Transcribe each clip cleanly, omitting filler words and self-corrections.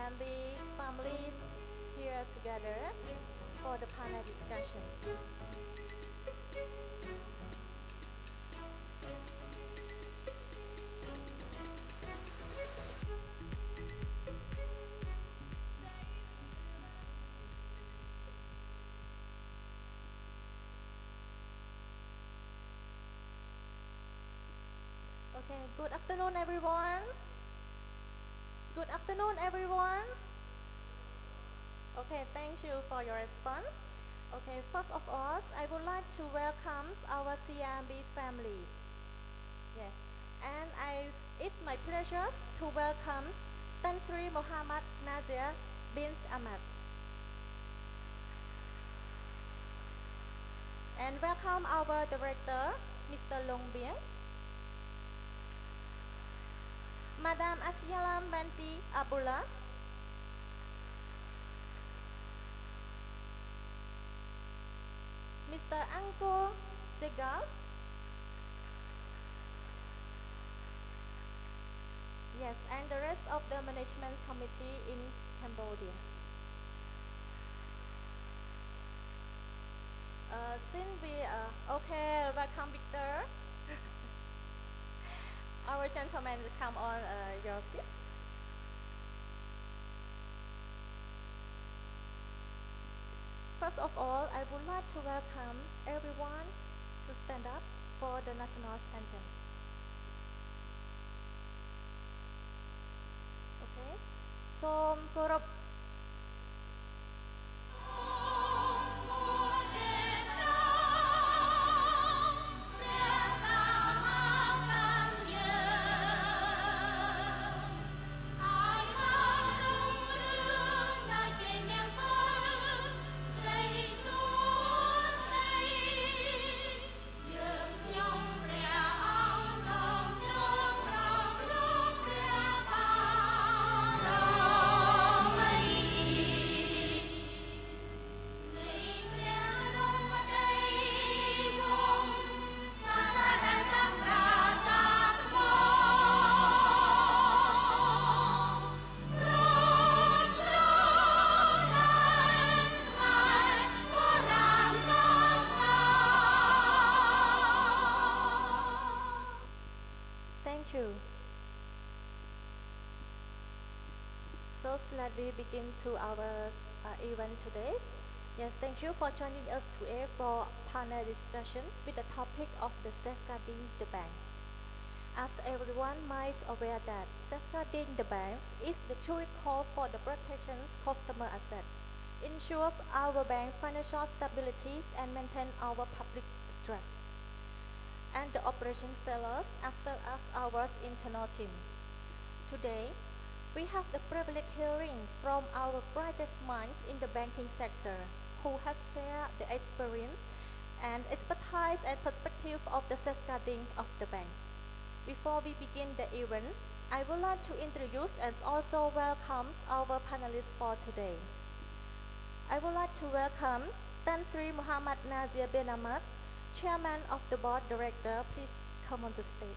CMB families here together for the panel discussions. Okay, good afternoon everyone. Good afternoon everyone. Okay, thank you for your response. Okay, first of all, I would like to welcome our CMB families. Yes, and it's my pleasure to welcome Tan Sri Muhammad Nazir bin Ahmad. And welcome our director, Mr. Long Bien. Madam Asyalam Banti Abdullah. Mr. Angko Segal. Yes, and the rest of the management committee in Cambodia. Okay, welcome Victor. Our gentlemen, come on your seat. First of all, I would like to welcome everyone to stand up for the national anthem. Okay, so Korop. So let we begin to our event today. Yes, thank you for joining us today for panel discussions with the topic of the safeguarding the bank. As everyone might aware that safeguarding the banks is the critical for the protection customer assets, ensures our bank financial stability and maintain our public trust, and the operation failures as well as our internal team. Today, we have the privilege hearing from our brightest minds in the banking sector who have shared the experience and expertise and perspective of the safeguarding of the banks. Before we begin the events, I would like to introduce and also welcome our panelists for today. I would like to welcome Tan Sri Muhammad Nazir bin Ahmad, Chairman of the Board Director. Please come on the stage.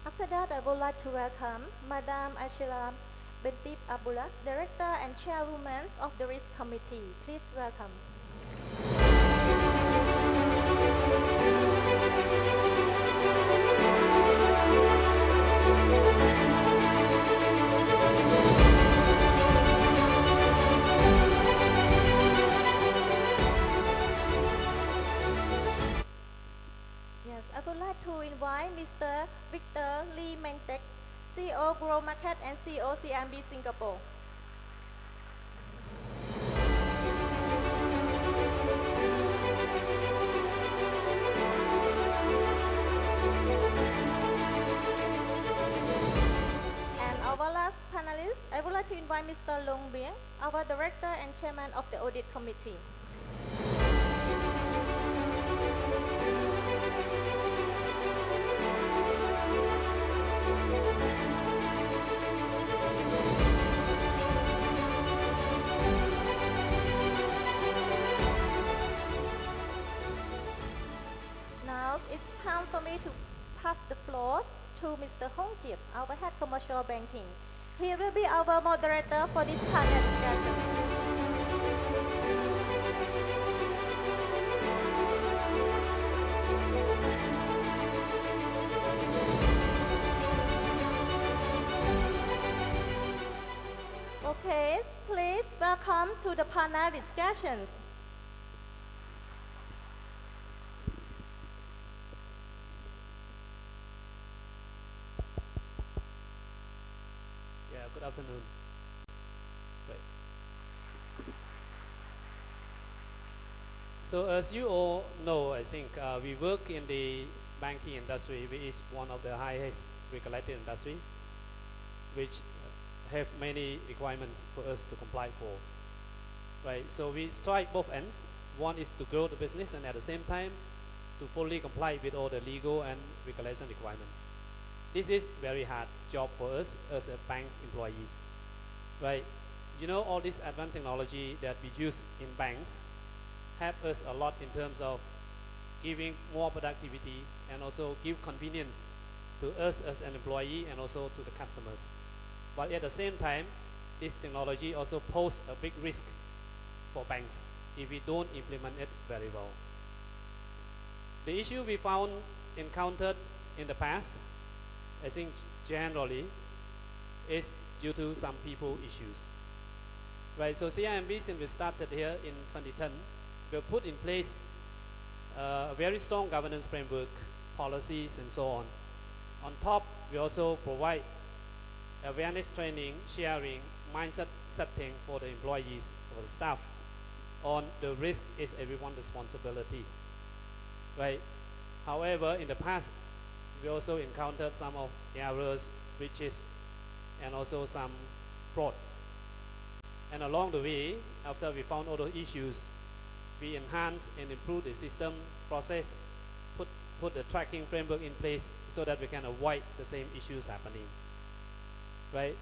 After that, I would like to welcome Madam Asyalam Banti Abdullah, Director and Chairwoman of the Risk Committee. Please welcome. Yes, I would like to invite Mr. Victor Lee Mentex, CEO Grow Market and CEO CMB Singapore. And our last panelist, I would like to invite Mr. Long Bien, our Director and Chairman of the Audit Committee. Now it's time for me to pass the floor to Mr. Hong Jip, our head commercial banking. He will be our moderator for this panel discussion. Okay, please welcome to the panel discussions. Yeah, good afternoon. Right. So as you all know, I think we work in the banking industry, which is one of the highest regulated industry, which have many requirements for us to comply for. Right. So we strike both ends. One is to grow the business, and at the same time, to fully comply with all the legal and regulation requirements. This is very hard job for us as a bank employees, right? You know, all this advanced technology that we use in banks help us a lot in terms of giving more productivity and also give convenience to us as an employee and also to the customers. But at the same time, this technology also poses a big risk for banks if we don't implement it very well. The issue we encountered in the past, I think generally, is due to some people issues. Right, so CIMB, since we started here in 2010, we put in place a very strong governance framework, policies, and so on. On top, we also provide awareness training, sharing, mindset setting for the employees, for the staff, on the risk is everyone's responsibility. Right. However, in the past, we also encountered some of errors, breaches, and also some frauds. And along the way, after we found all the issues, we enhanced and improved the system process, put the tracking framework in place so that we can avoid the same issues happening. Right?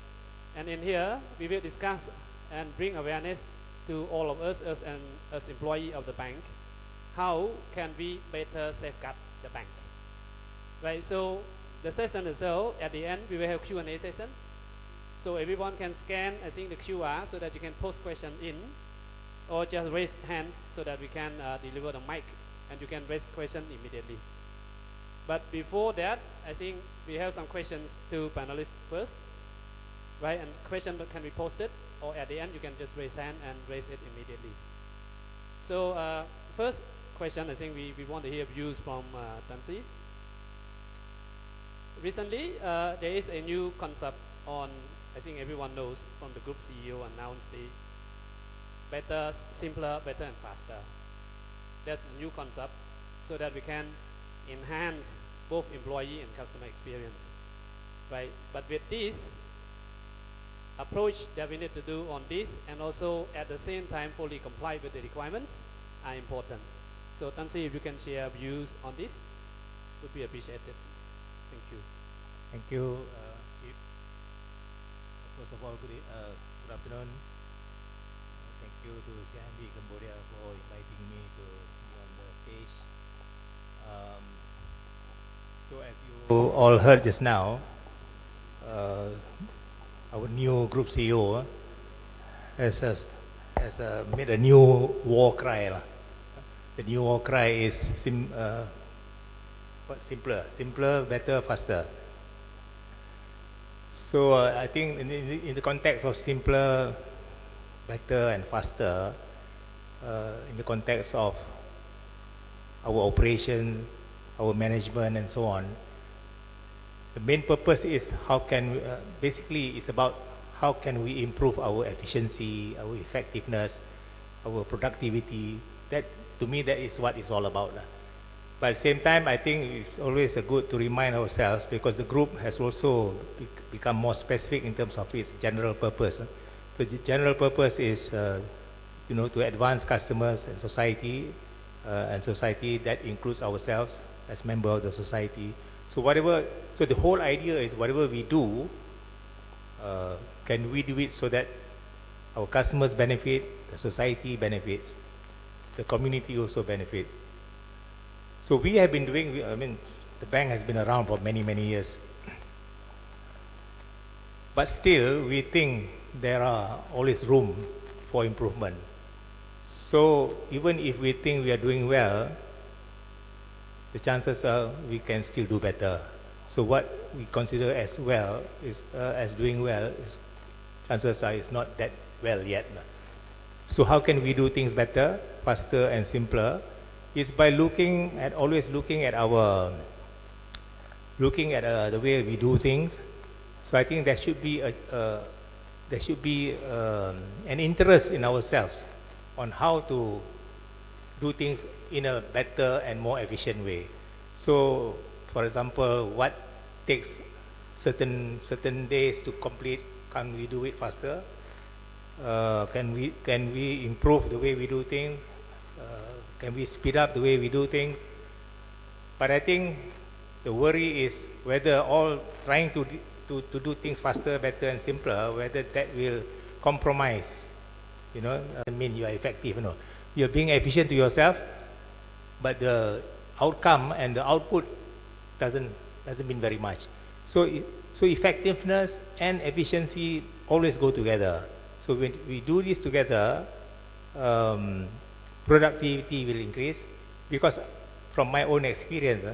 And in here, we will discuss and bring awareness to all of us as employee of the bank. How can we better safeguard the bank? Right, so the session itself, at the end, we will have Q&A session. So everyone can scan, I think, the QR so that you can post question in, or just raise hands so that we can deliver the mic and you can raise question immediately. But before that, I think we have some questions to panelists first, right? And question can be posted, or at the end, you can just raise hand and raise it immediately. So first question, I think we want to hear views from Tansi. Recently, there is a new concept on, I think everyone knows from the group CEO announced the better, simpler, better and faster. That's a new concept so that we can enhance both employee and customer experience, right? But with this approach that we need to do on this and also at the same time fully comply with the requirements are important. So Tansi, if you can share views on this, would be appreciated. Thank you. Thank you. First of all, good afternoon. Thank you to CIMB Cambodia for inviting me to be on the stage. So as you all heard just now, our new group CEO has made a new war cry. The new war cry is simpler, better, faster. So I think in the context of simpler, better and faster, in the context of our operation, our management and so on, the main purpose is how can basically it's about how can we improve our efficiency, our effectiveness, our productivity. That to me that is what it's all about. But at the same time, I think it's always good to remind ourselves because the group has also become more specific in terms of its general purpose. So the general purpose is, to advance customers and society that includes ourselves as members of the society, So the whole idea is whatever we do, can we do it so that our customers benefit, the society benefits, the community also benefits. So we have been doing, I mean, the bank has been around for many, many years. But still, we think there are always room for improvement. So even if we think we are doing well, the chances are we can still do better. So what we consider as well is as doing well, is chances are it's not that well yet. So how can we do things better, faster, and simpler? Is by always looking at the way we do things. So I think there should be an interest in ourselves on how to do things in a better and more efficient way. So, for example, what takes certain days to complete, can we do it faster? Can we improve the way we do things? Can we speed up the way we do things? But I think the worry is whether all trying to do things faster, better, and simpler, whether that will compromise. Doesn't mean you are effective. You're being efficient to yourself, but the outcome and the output doesn't mean very much. So effectiveness and efficiency always go together. So when we do this together, productivity will increase, because from my own experience,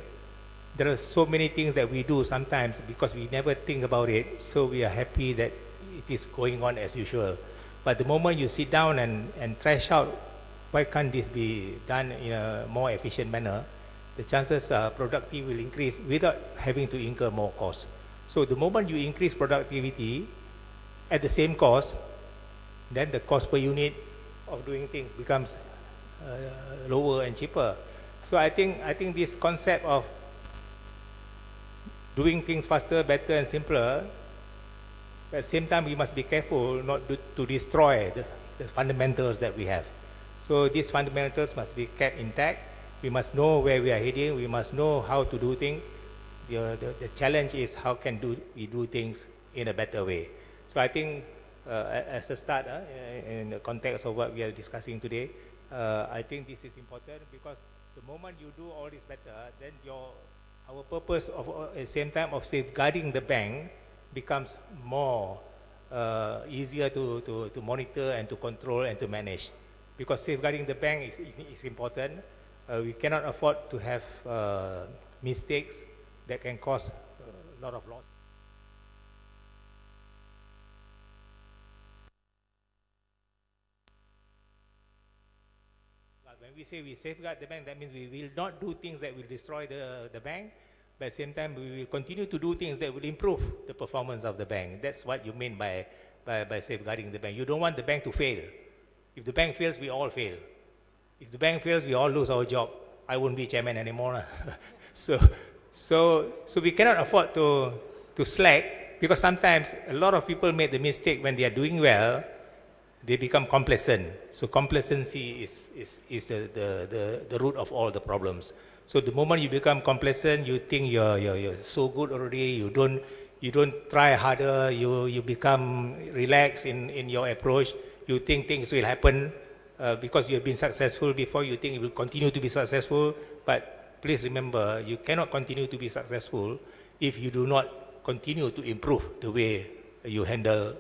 there are so many things that we do sometimes because we never think about it, so we are happy that it is going on as usual. But the moment you sit down and thrash out, why can't this be done in a more efficient manner, the chances are productivity will increase without having to incur more costs. So the moment you increase productivity at the same cost, then the cost per unit of doing things becomes lower and cheaper. So I think this concept of doing things faster, better, and simpler, at the same time we must be careful not to destroy the fundamentals that we have. So these fundamentals must be kept intact. We must know where we are heading. We must know how to do things. The challenge is how can we do things in a better way. So I think as a start, in the context of what we are discussing today, I think this is important, because the moment you do all this better, then our purpose of at the same time of safeguarding the bank becomes more easier to monitor and to control and to manage, because safeguarding the bank is important. We cannot afford to have mistakes that can cause a lot of loss. When we say we safeguard the bank, that means we will not do things that will destroy the bank, but at the same time we will continue to do things that will improve the performance of the bank. That's what you mean by safeguarding the bank. You don't want the bank to fail. If the bank fails, we all fail. If the bank fails, we all lose our job. I won't be chairman anymore. So we cannot afford to slack, because sometimes a lot of people make the mistake when they are doing well, they become complacent. So complacency is the root of all the problems. So the moment you become complacent, you think you're so good already, you don't try harder, you become relaxed in your approach, you think things will happen because you have been successful before, you think it will continue to be successful. But please remember, you cannot continue to be successful if you do not continue to improve the way you handle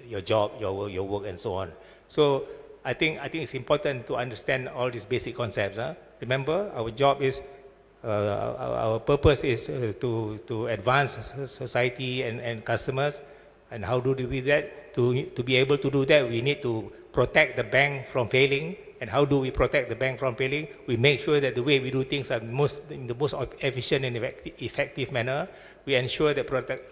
your job, your work, and so on. So I think it's important to understand all these basic concepts. Remember, our job is, our purpose is to advance society and customers. And how do we do that? To be able to do that, we need to protect the bank from failing. And how do we protect the bank from failing? We make sure that the way we do things are in the most efficient and effective manner. We ensure that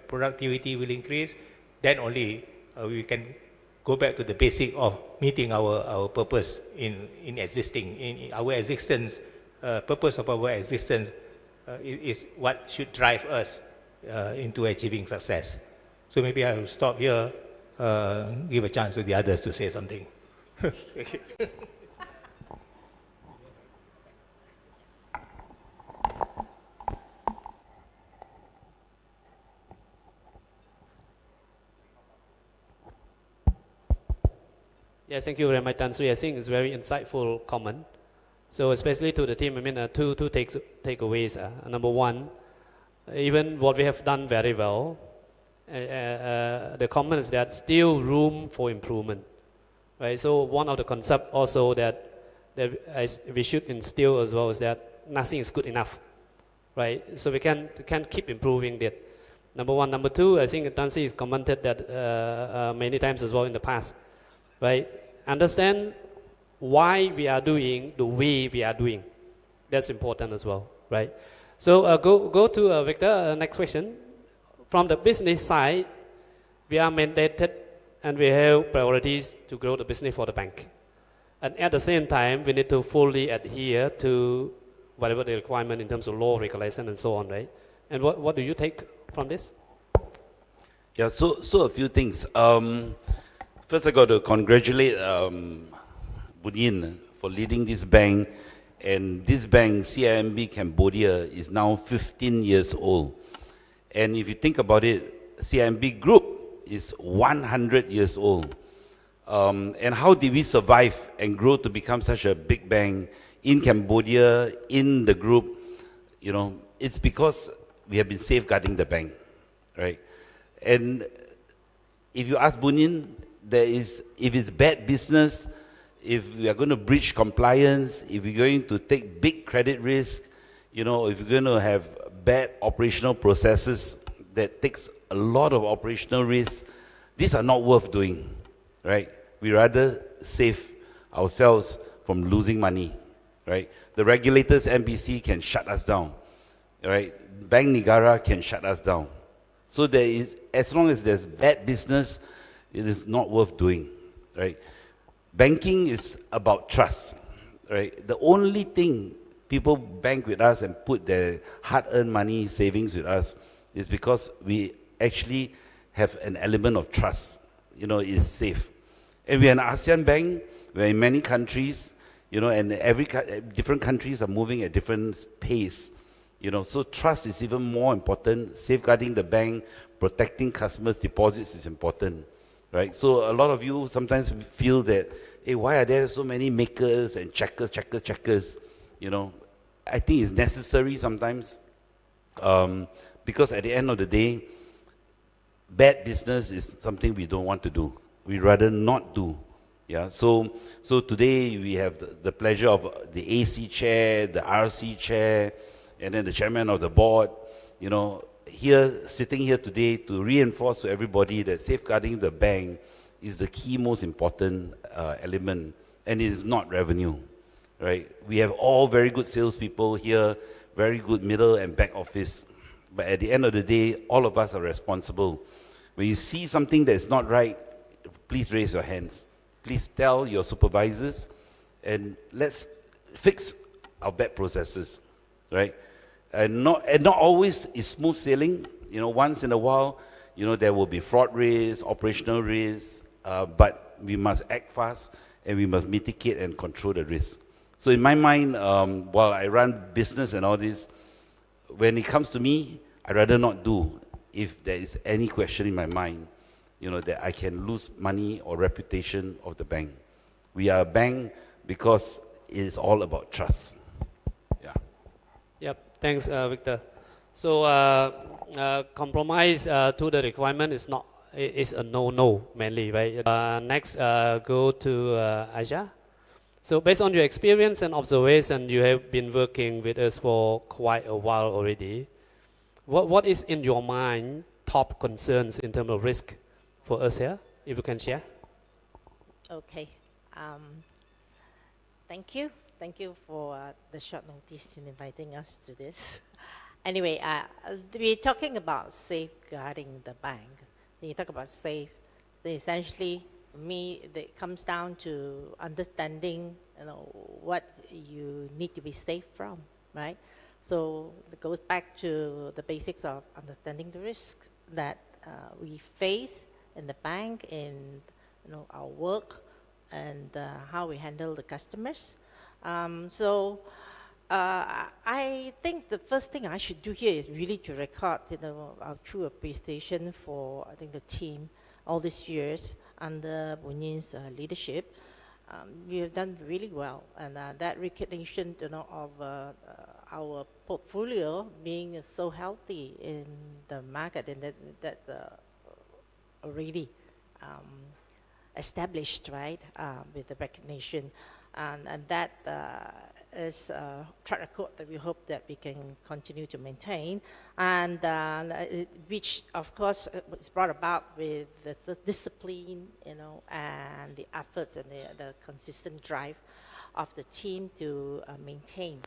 productivity will increase. Then only we can go back to the basic of meeting our purpose in existing. In our existence, purpose of our existence is what should drive us into achieving success. So maybe I will stop here, give a chance to the others to say something. Yes, thank you very much, Tan Sri. I think it's very insightful comment. So especially to the team, I mean, two takeaways. Number one, even what we have done very well, the comment is that still room for improvement, right? So one of the concepts also that we should instill as well is that nothing is good enough, right? So we can keep improving that. Number one. Number two, I think Tan Sri has commented that many times as well in the past, right? Understand why we are doing the way we are doing. That's important as well, right? So go to Victor, next question. From the business side, we are mandated and we have priorities to grow the business for the bank. And at the same time, we need to fully adhere to whatever the requirement in terms of law, regulation, and so on, right? And what do you take from this? Yeah, so a few things. First, I got to congratulate Bunin for leading this bank. And this bank, CIMB Cambodia, is now 15 years old. And if you think about it, CIMB Group is 100 years old. And how did we survive and grow to become such a big bank in Cambodia, in the group? You know, it's because we have been safeguarding the bank, right? And if you ask Bunin, if it's bad business, if we are going to breach compliance, if we're going to take big credit risk, you know, if you're going to have bad operational processes that takes a lot of operational risk, these are not worth doing, right? We rather save ourselves from losing money, right? The regulators, MBC, can shut us down, right? Bank Negara can shut us down. So there is, as long as there's bad business, it is not worth doing, right? Banking is about trust, right? The only thing people bank with us and put their hard-earned money savings with us is because we actually have an element of trust. You know, it's safe. And we're an ASEAN bank. We're in many countries, you know, and different countries are moving at different pace. You know, so trust is even more important. Safeguarding the bank, protecting customers' deposits is important, right? So a lot of you sometimes feel that, hey, why are there so many makers and checkers? You know, I think it's necessary sometimes because at the end of the day, bad business is something we don't want to do. We rather not do. Yeah. So today we have the pleasure of the AC chair, the RC chair, and then the chairman of the board. You know, sitting here today to reinforce to everybody that safeguarding the bank is the key, most important element, and it is not revenue. Right? We have all very good salespeople here, very good middle and back office. But at the end of the day, all of us are responsible. When you see something that is not right, please raise your hands. Please tell your supervisors, and let's fix our bad processes, right? And not always is smooth sailing. You know, once in a while, you know, there will be fraud risk, operational risk, but we must act fast and we must mitigate and control the risk. So in my mind, while I run business and all this, when it comes to me, I'd rather not do if there is any question in my mind, you know, that I can lose money or reputation of the bank. We are a bank because it is all about trust. Yeah. Yep. Thanks, Victor. So compromise to the requirement is a no mainly, right? Next, go to Aisha. So based on your experience and observation, you have been working with us for quite a while already. What is in your mind top concerns in terms of risk for us here, if you can share? Okay. Thank you. Thank you for the short notice in inviting us to this. Anyway, we're talking about safeguarding the bank. When you talk about safe, then essentially, for me, it comes down to understanding, you know, what you need to be safe from, right? So it goes back to the basics of understanding the risks that we face in the bank, in, you know, our work, and how we handle the customers. I think the first thing I should do here is really to record, you know, our true appreciation for, I think, the team all these years. under Bunyan's leadership, we have done really well, and that recognition, of our portfolio being so healthy in the market, and that already established, right, with the recognition, and that is a track record that we hope that we can continue to maintain, and which of course is brought about with the discipline, and the efforts and the consistent drive of the team to maintain,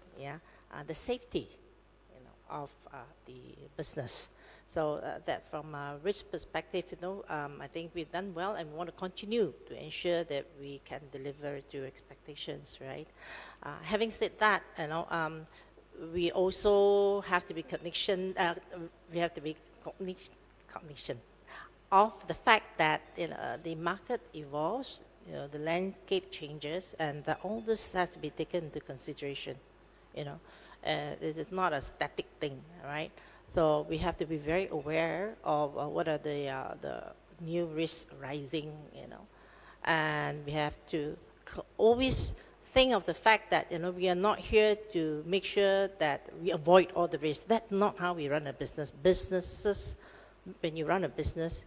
the safety, of the business. So that from a risk perspective, I think we've done well, and we want to continue to ensure that we can deliver to expectations, right? Having said that, we also have to be cognition of the fact that the market evolves, the landscape changes, and that all this has to be taken into consideration. It is not a static thing, right? So we have to be very aware of what are the new risks rising, and we have to always think of the fact that we are not here to make sure that we avoid all the risks. That's not how we run a business. Businesses, when you run a business,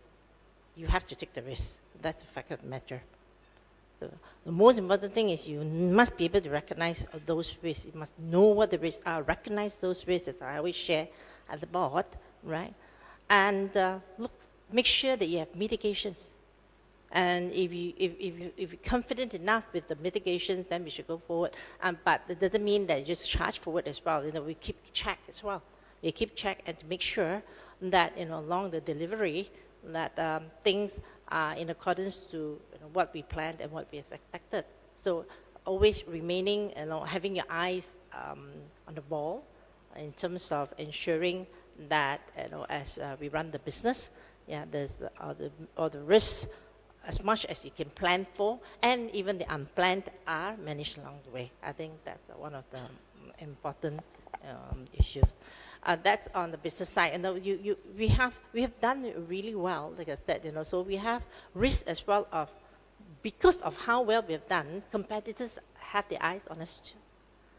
you have to take the risk. That's the fact of the matter. The most important thing is you must be able to recognize those risks. You must know what the risks are, recognize those risks that I always share at the board, right? And make sure that you have mitigations. And if you're confident enough with the mitigations, then we should go forward. But it doesn't mean that you just charge forward as well. We keep track as well. We keep track and to make sure that along the delivery, that things are in accordance to what we planned and what we have expected. So always remaining, having your eyes on the ball in terms of ensuring that as we run the business, there's all the risks as much as you can plan for, and even the unplanned are managed along the way. I think that's one of the important issues. That's on the business side, and we have done it really well, like I said, So we have risk as well of, because of how well we have done, competitors have their eyes on us too.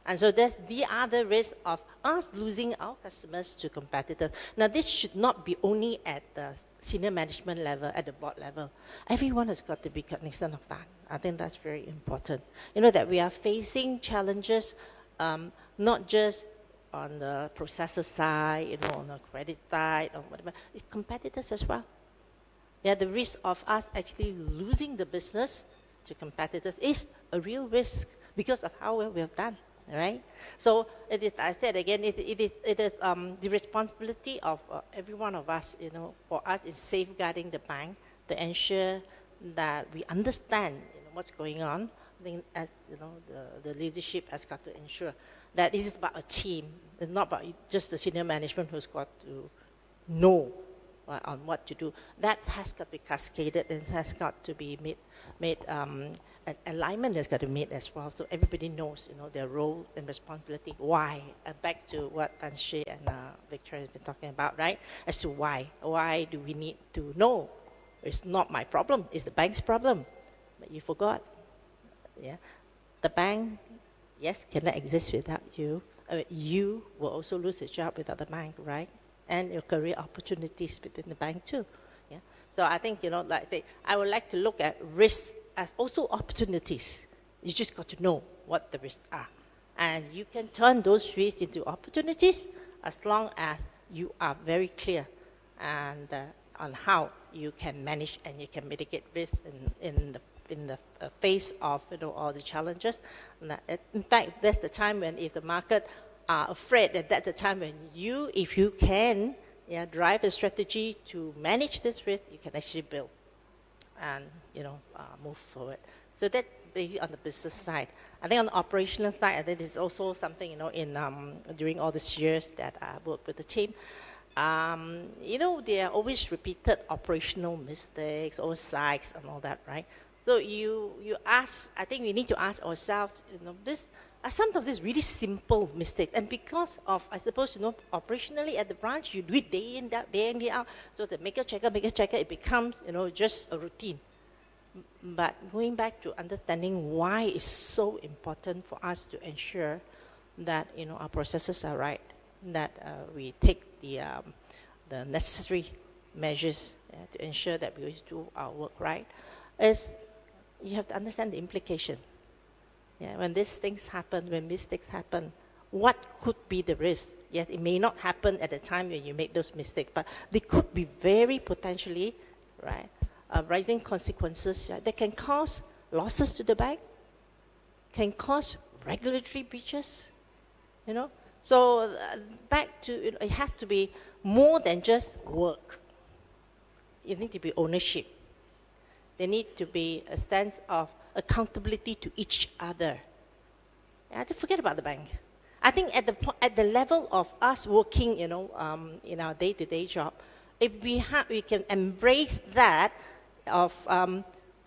And so there's the other risk of us losing our customers to competitors. Now this should not be only at the senior management level, at the board level. Everyone has got to be cognizant of that. I think that's very important. That we are facing challenges, not just on the processor side, on the credit side, or whatever. It's competitors as well. The risk of us actually losing the business to competitors is a real risk because of how well we have done. Right? So it is, I said again, it is the responsibility of every one of us, for us in safeguarding the bank to ensure that we understand what's going on. I think as the leadership has got to ensure that it is about a team. It's not about just the senior management who's got to know on what to do. That has got to be cascaded and has got to be made an alignment has got to be made as well, so everybody knows, their role and responsibility. Why? Back to what Tan Sri and Victor has been talking about, right? As to why. Why do we need to know? It's not my problem. It's the bank's problem. But you forgot. The bank, yes, cannot exist without you. You will also lose your job without the bank, right? And your career opportunities within the bank too. So I think, I would like to look at risks as also opportunities. You just got to know what the risks are. And you can turn those risks into opportunities as long as you are very clear and on how you can manage and you can mitigate risk in the face of all the challenges. In fact, that's the time when if the market are afraid, that's the time when you, if you can drive a strategy to manage this risk, you can actually build and move forward. So that's basically on the business side. I think on the operational side, I think this is also something in during all these years that I worked with the team. There are always repeated operational mistakes, oversights, and all that, right? So you ask. I think we need to ask ourselves. This sometimes it's really simple mistakes, and because of, I suppose, operationally at the branch, you do it day in, day out, so the make a checker, it becomes, just a routine. But going back to understanding why it's so important for us to ensure that our processes are right, that we take the necessary measures to ensure that we do our work right, is you have to understand the implication. Yeah, when these things happen, when mistakes happen, what could be the risk? Yes, it may not happen at the time when you make those mistakes, but they could be very potentially, right, rising consequences that can cause losses to the bank, can cause regulatory breaches, So back to, it has to be more than just work. It needs to be ownership. There needs to be a sense of accountability to each other. And I just forget about the bank. I think at the level of us working, in our day-to-day job, if we can embrace that of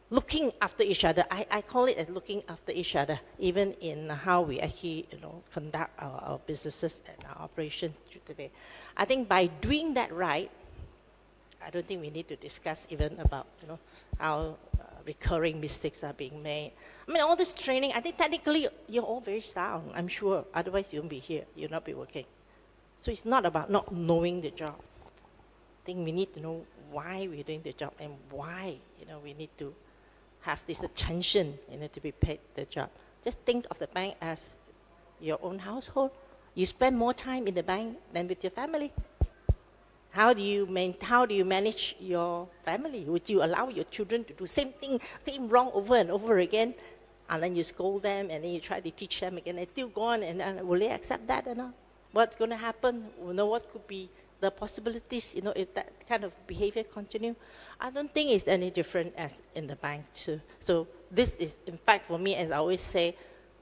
looking after each other. I call it as looking after each other, even in how we actually, conduct our businesses and our operations today. I think by doing that right, I don't think we need to discuss even about, how recurring mistakes are being made. I mean, all this training, I think technically you're all very sound, I'm sure. Otherwise you won't be here, you'll not be working. So it's not about not knowing the job. I think we need to know why we're doing the job and why, we need to have this attention, to be paid the job. Just think of the bank as your own household. You spend more time in the bank than with your family. How do you manage your family? Would you allow your children to do same wrong over and over again? And then you scold them and then you try to teach them again. They still go on and will they accept that or not? What's going to happen? What could be the possibilities, if that kind of behavior continue? I don't think it's any different as in the bank too. So this is, in fact, for me, as I always say,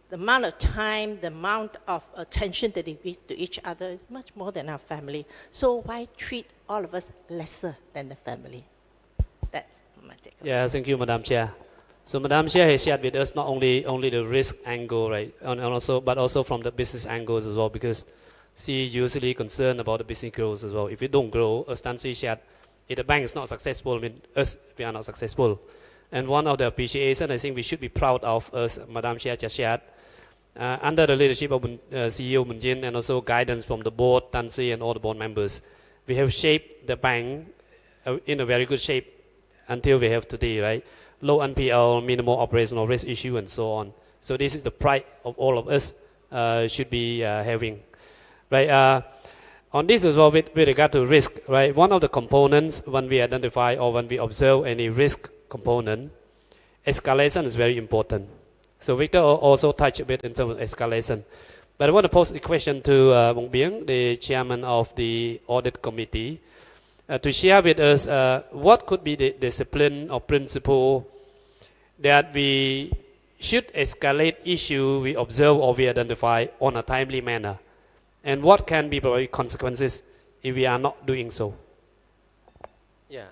the amount of time, the amount of attention that they give to each other is much more than our family. So why treat all of us lesser than the family? That's my take. Yeah, thank you, Madam Chair. So Madam Chair has shared with us not only the risk angle, right, but also from the business angles as well, because she usually concerned about the business growth as well. If we don't grow, as Tan Sri shared, if the bank is not successful, I mean, we are not successful. And one of the appreciation I think we should be proud of, as Madam Chair just shared, under the leadership of CEO Moon Jin and also guidance from the board, Tan Sri and all the board members, we have shaped the bank in a very good shape until we have today, right? Low NPL, minimal operational risk issue, and so on. So this is the pride of all of us should be having, right? On this as well, with regard to risk, right? One of the components when we identify or when we observe any risk component, escalation is very important. So Victor also touched a bit in terms of escalation. But I want to pose a question to Bong Bieng, the chairman of the audit committee, to share with us what could be the discipline or principle that we should escalate issue we observe or we identify on a timely manner. And what can be probably consequences if we are not doing so? Yeah,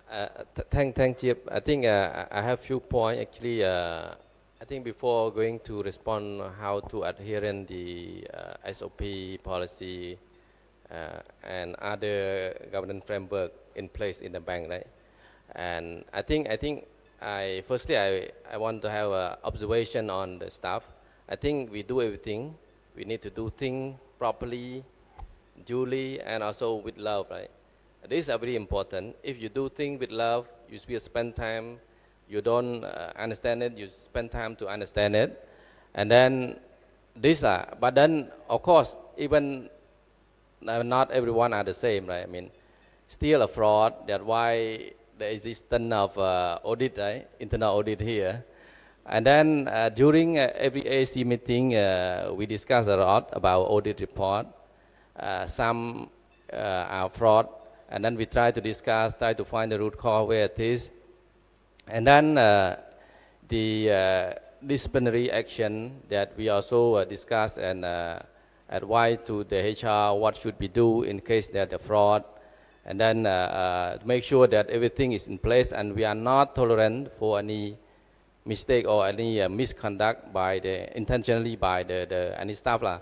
thank you. I think I have few points actually. I think before going to respond how to adhere in the SOP policy and other governance framework in place in the bank, right? And I think firstly I want to have an observation on the staff. I think we do everything. We need to do things properly, duly, and also with love, right? These are very important. If you do things with love, you will spend time. You don't understand it, you spend time to understand it. And then these are, but then of course, even not everyone are the same, right? I mean, still a fraud, that's why the existence of audit, right? Internal audit here. And then during every AC meeting, we discuss a lot about audit report. Some are fraud, and then we try to find the root cause where it is. And then the disciplinary action that we also discuss and advise to the HR what should we do in case there's a fraud, and then make sure that everything is in place and we are not tolerant for any mistake or any misconduct by intentionally by any staff lah.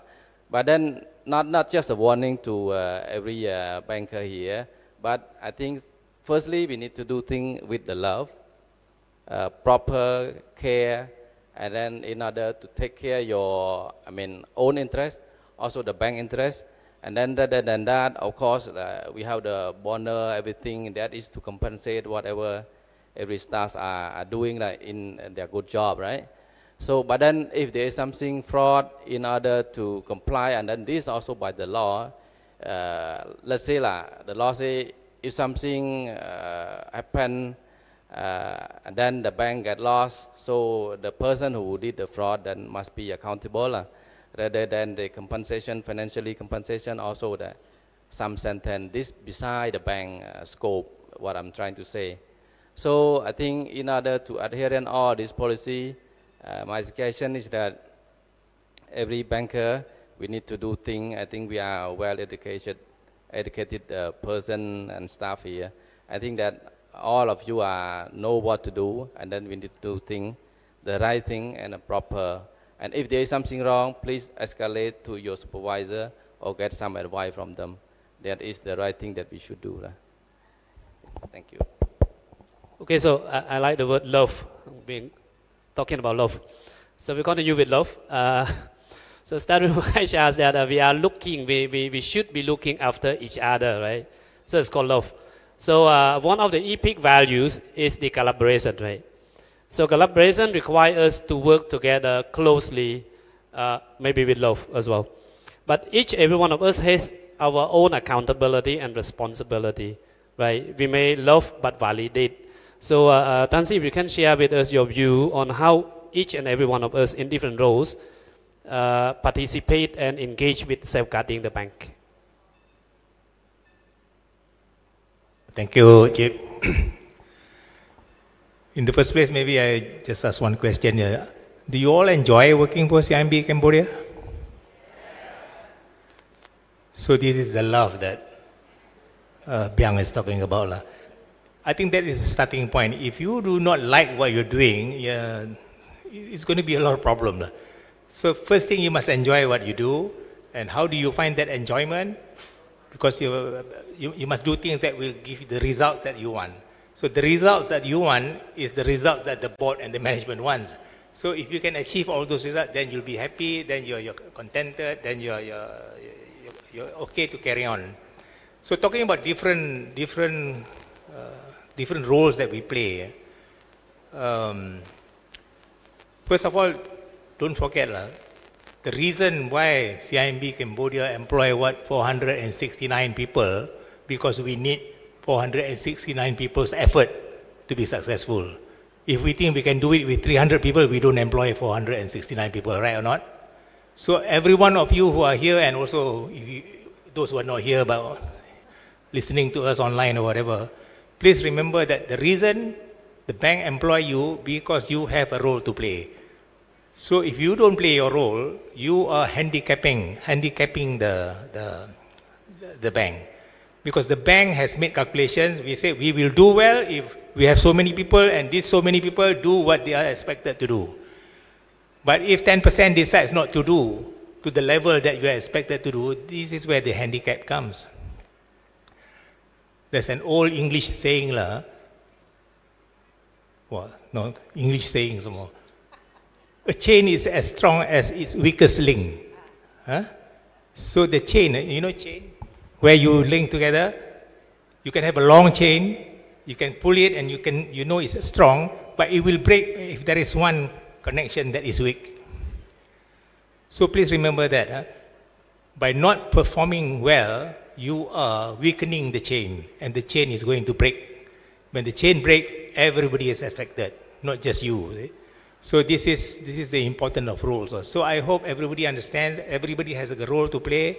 But then not just a warning to every banker here, but I think firstly we need to do things with the love. proper care, and then in order to take care your, own interest, also the bank interest, and then rather than that, of course, we have the bonus, everything that is to compensate whatever every staff are doing in their good job, right? So, but then if there is something fraud in order to comply, and then this also by the law, let's say the law say if something happen, and then the bank get lost, so the person who did the fraud then must be accountable, rather than the compensation, financially compensation, also the some sentence. This beside the bank scope, what I'm trying to say. So I think in order to adhere in all this policy, my suggestion is that every banker, we need to do things. I think we are a well-educated person and staff here. I think that all of you know what to do, and then we need to do things, the right thing and the proper. And if there is something wrong, please escalate to your supervisor or get some advice from them. That is the right thing that we should do. Thank you. Okay, so I like the word love, talking about love. So we continue with love. So starting with HR, that we are looking, we should be looking after each other, right? So it's called love. So one of the epic values is the collaboration, right? So collaboration requires us to work together closely, maybe with love as well. But every one of us has our own accountability and responsibility, right? We may love but validate. So Tansi, if you can share with us your view on how each and every one of us in different roles participate and engage with safeguarding the bank. Thank you, Chip. In the first place, maybe I just ask one question here. Do you all enjoy working for CIMB Cambodia? So this is the love that Biang is talking about. I think that is the starting point. If you do not like what you're doing, it's going to be a lot of problems. So first thing, you must enjoy what you do. And how do you find that enjoyment? Because you must do things that will give you the results that you want. So the results that you want is the results that the board and the management wants. So if you can achieve all those results, then you'll be happy, then you're contented, then you're okay to carry on. So talking about different roles that we play. First of all, don't forget the reason why CIMB Cambodia employ 469 people, because we need 469 people's effort to be successful. If we think we can do it with 300 people, we don't employ 469 people, right or not? So every one of you who are here, and also those who are not here but listening to us online or whatever, please remember that the reason the bank employ you because you have a role to play. So if you don't play your role, you are handicapping the bank. Because the bank has made calculations. We say we will do well if we have so many people, and these so many people do what they are expected to do. But if 10% decides not to do to the level that you are expected to do, this is where the handicap comes. There's an old English saying, English saying some more. A chain is as strong as its weakest link. So the chain, chain? Where you link together, you can have a long chain, you can pull it and it's strong, but it will break if there is one connection that is weak. So please remember that. By not performing well, you are weakening the chain, and the chain is going to break. When the chain breaks, everybody is affected, not just you. See? So this is the importance of roles. So I hope everybody understands, everybody has a role to play.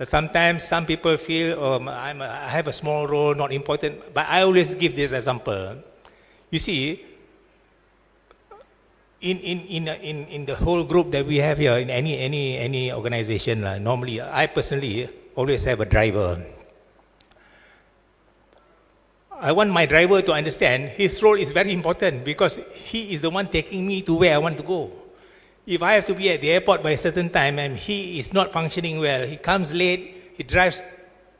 Sometimes some people feel, I have a small role, not important, but I always give this example. You see, in the whole group that we have here, in any organization, normally, I personally always have a driver. I want my driver to understand his role is very important because he is the one taking me to where I want to go. If I have to be at the airport by a certain time and he is not functioning well, he comes late, he drives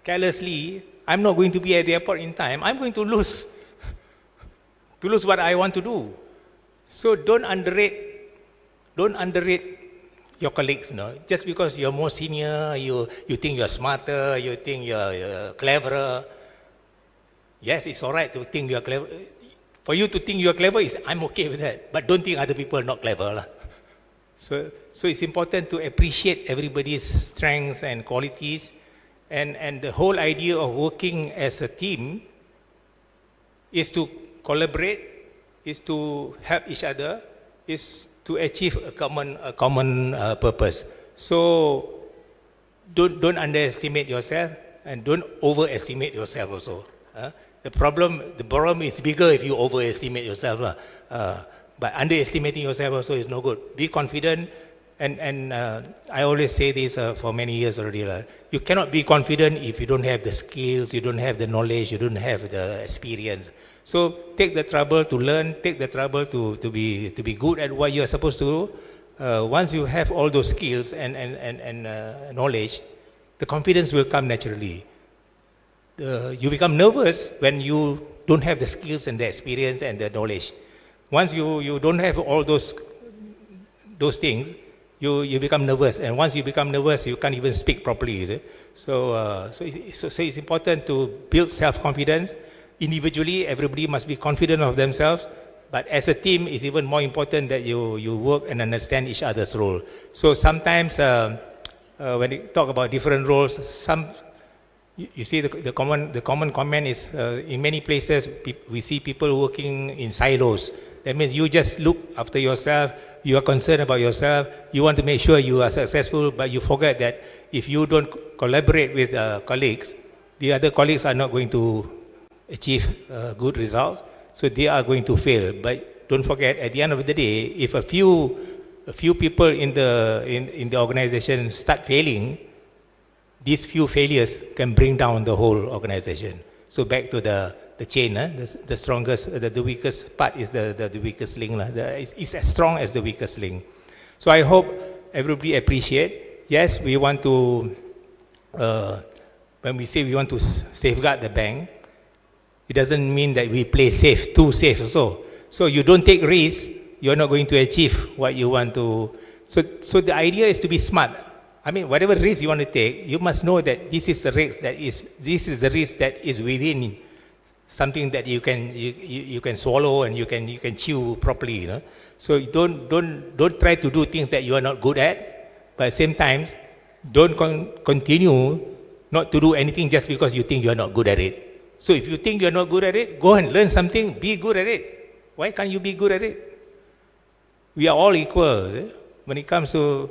carelessly, I'm not going to be at the airport in time, I'm going to lose to lose what I want to do. So don't underrate your colleagues. Just because you're more senior, you think you're smarter, you think you're cleverer. Yes, it's all right to think you're clever. For you to think you're clever, I'm okay with that. But don't think other people are not clever. So it's important to appreciate everybody's strengths and qualities. And the whole idea of working as a team is to collaborate, is to help each other, is to achieve a common purpose. So don't underestimate yourself and don't overestimate yourself also. The problem is bigger if you overestimate yourself. But underestimating yourself also is no good. Be confident, and I always say this for many years already. You cannot be confident if you don't have the skills, you don't have the knowledge, you don't have the experience. So take the trouble to learn, take the trouble to be good at what you are supposed to do. Once you have all those skills and knowledge, the confidence will come naturally. You become nervous when you don't have the skills and the experience and the knowledge. Once you don't have all those things, you become nervous, and once you become nervous, you can't even speak properly. Is it? So it's important to build self-confidence. Individually, everybody must be confident of themselves, but as a team, it's even more important that you work and understand each other's role. So sometimes when you talk about different roles, you see the common comment is in many places we see people working in silos. That means you just look after yourself, you are concerned about yourself, you want to make sure you are successful, but you forget that if you don't collaborate with colleagues, the other colleagues are not going to achieve good results, so they are going to fail. But don't forget, at the end of the day, if a few people in the organization start failing, these few failures can bring down the whole organization. So back to the chain, the strongest, the weakest part is the weakest link. It's as strong as the weakest link. So I hope everybody appreciate. Yes, we want to, when we say we want to safeguard the bank, it doesn't mean that we play safe, too safe also. So you don't take risks, you're not going to achieve what you want to. So the idea is to be smart. I mean, whatever risk you want to take, you must know that this is the risk that is within something that you can swallow and you can chew properly. So don't try to do things that you are not good at, but at the same time, don't continue not to do anything just because you think you are not good at it. So if you think you are not good at it, go and learn something, be good at it. Why can't you be good at it? We are all equal. When it comes to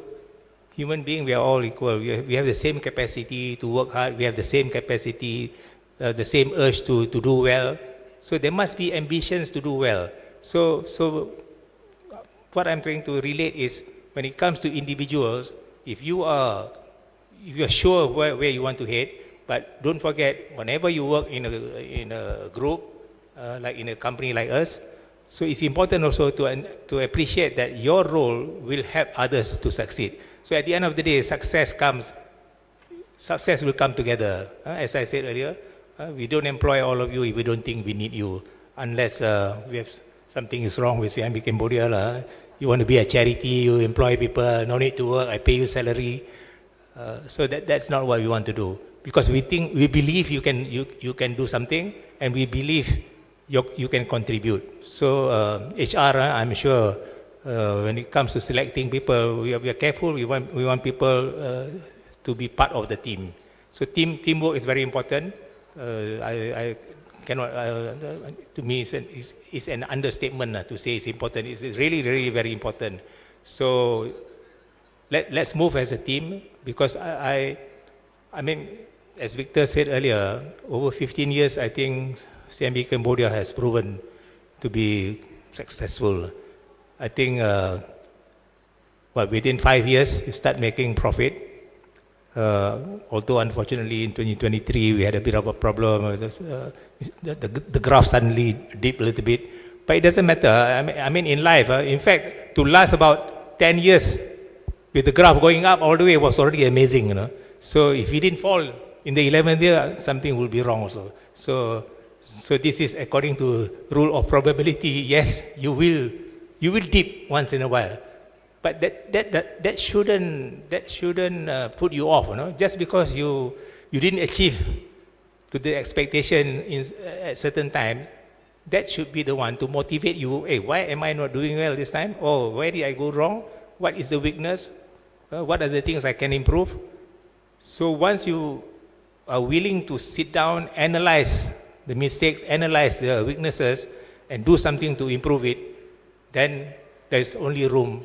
human being, we are all equal. We have the same capacity to work hard. We have the same capacity, the same urge to do well. So there must be ambitions to do well. So what I'm trying to relate is, when it comes to individuals, if you are sure where you want to head, but don't forget, whenever you work in a group, like in a company like us, so it's important also to appreciate that your role will help others to succeed. So at the end of the day, success will come together. As I said earlier, we don't employ all of you if we don't think we need you, unless we have something is wrong with CIMB Cambodia. You want to be a charity, you employ people, no need to work, I pay you salary. So that's not what we want to do. Because we believe you can do something, and we believe you can contribute. So HR, I'm sure, when it comes to selecting people, we are careful. We want people to be part of the team. So teamwork is very important. I cannot. To me, it's an understatement to say it's important. It's really, really very important. So let's move as a team, because I mean, as Victor said earlier, over 15 years, I think CIMB Cambodia has proven to be successful. I think, within 5 years, you start making profit. Although, unfortunately, in 2023, we had a bit of a problem. The graph suddenly dipped a little bit. But it doesn't matter. I mean, in life, in fact, to last about 10 years with the graph going up all the way was already amazing. So if we didn't fall in the 11th year, something will be wrong also. So So this is according to rule of probability. Yes, you will dip once in a while, but that shouldn't put you off. Just because you didn't achieve to the expectation at certain times, that should be the one to motivate you. Hey, why am I not doing well this time? Oh, where did I go wrong? What is the weakness? What are the things I can improve? So once you are willing to sit down, analyze the mistakes, analyze the weaknesses, and do something to improve it, then there's only room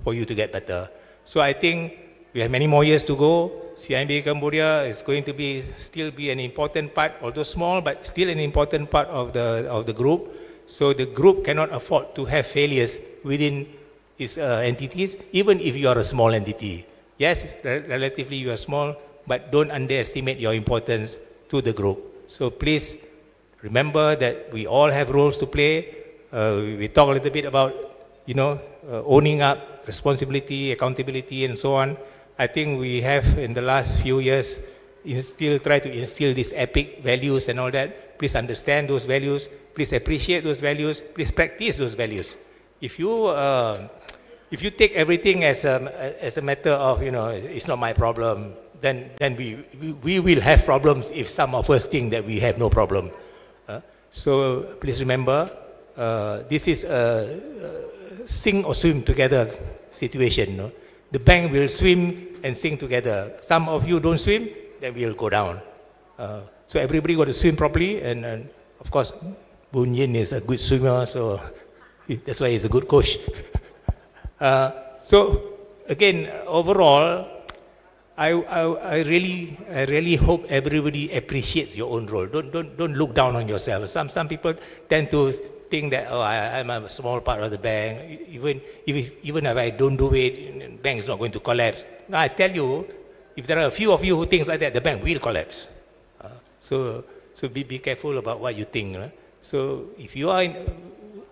for you to get better. So I think we have many more years to go. CIMB Cambodia is going to still be an important part, although small, but still an important part of the group. So the group cannot afford to have failures within its entities, even if you are a small entity. Yes, relatively you are small, but don't underestimate your importance to the group. So please remember that we all have roles to play. We talk a little bit about, owning up, responsibility, accountability, and so on. I think we have, in the last few years, try to instill these epic values and all that. Please understand those values. Please appreciate those values. Please practice those values. If you take everything as a matter of, it's not my problem, then we will have problems if some of us think that we have no problem. So please remember, this is a sink or swim together situation. No? The bank will swim and sink together. Some of you don't swim, then we'll go down. So everybody got to swim properly, and of course, Boon Yin is a good swimmer, so that's why he's a good coach. So again, overall, I really hope everybody appreciates your own role. Don't look down on yourself. Some people tend to think that I'm a small part of the bank. Even if I don't do it, the bank is not going to collapse. Now I tell you, if there are a few of you who think like that, the bank will collapse. So be careful about what you think. So if you are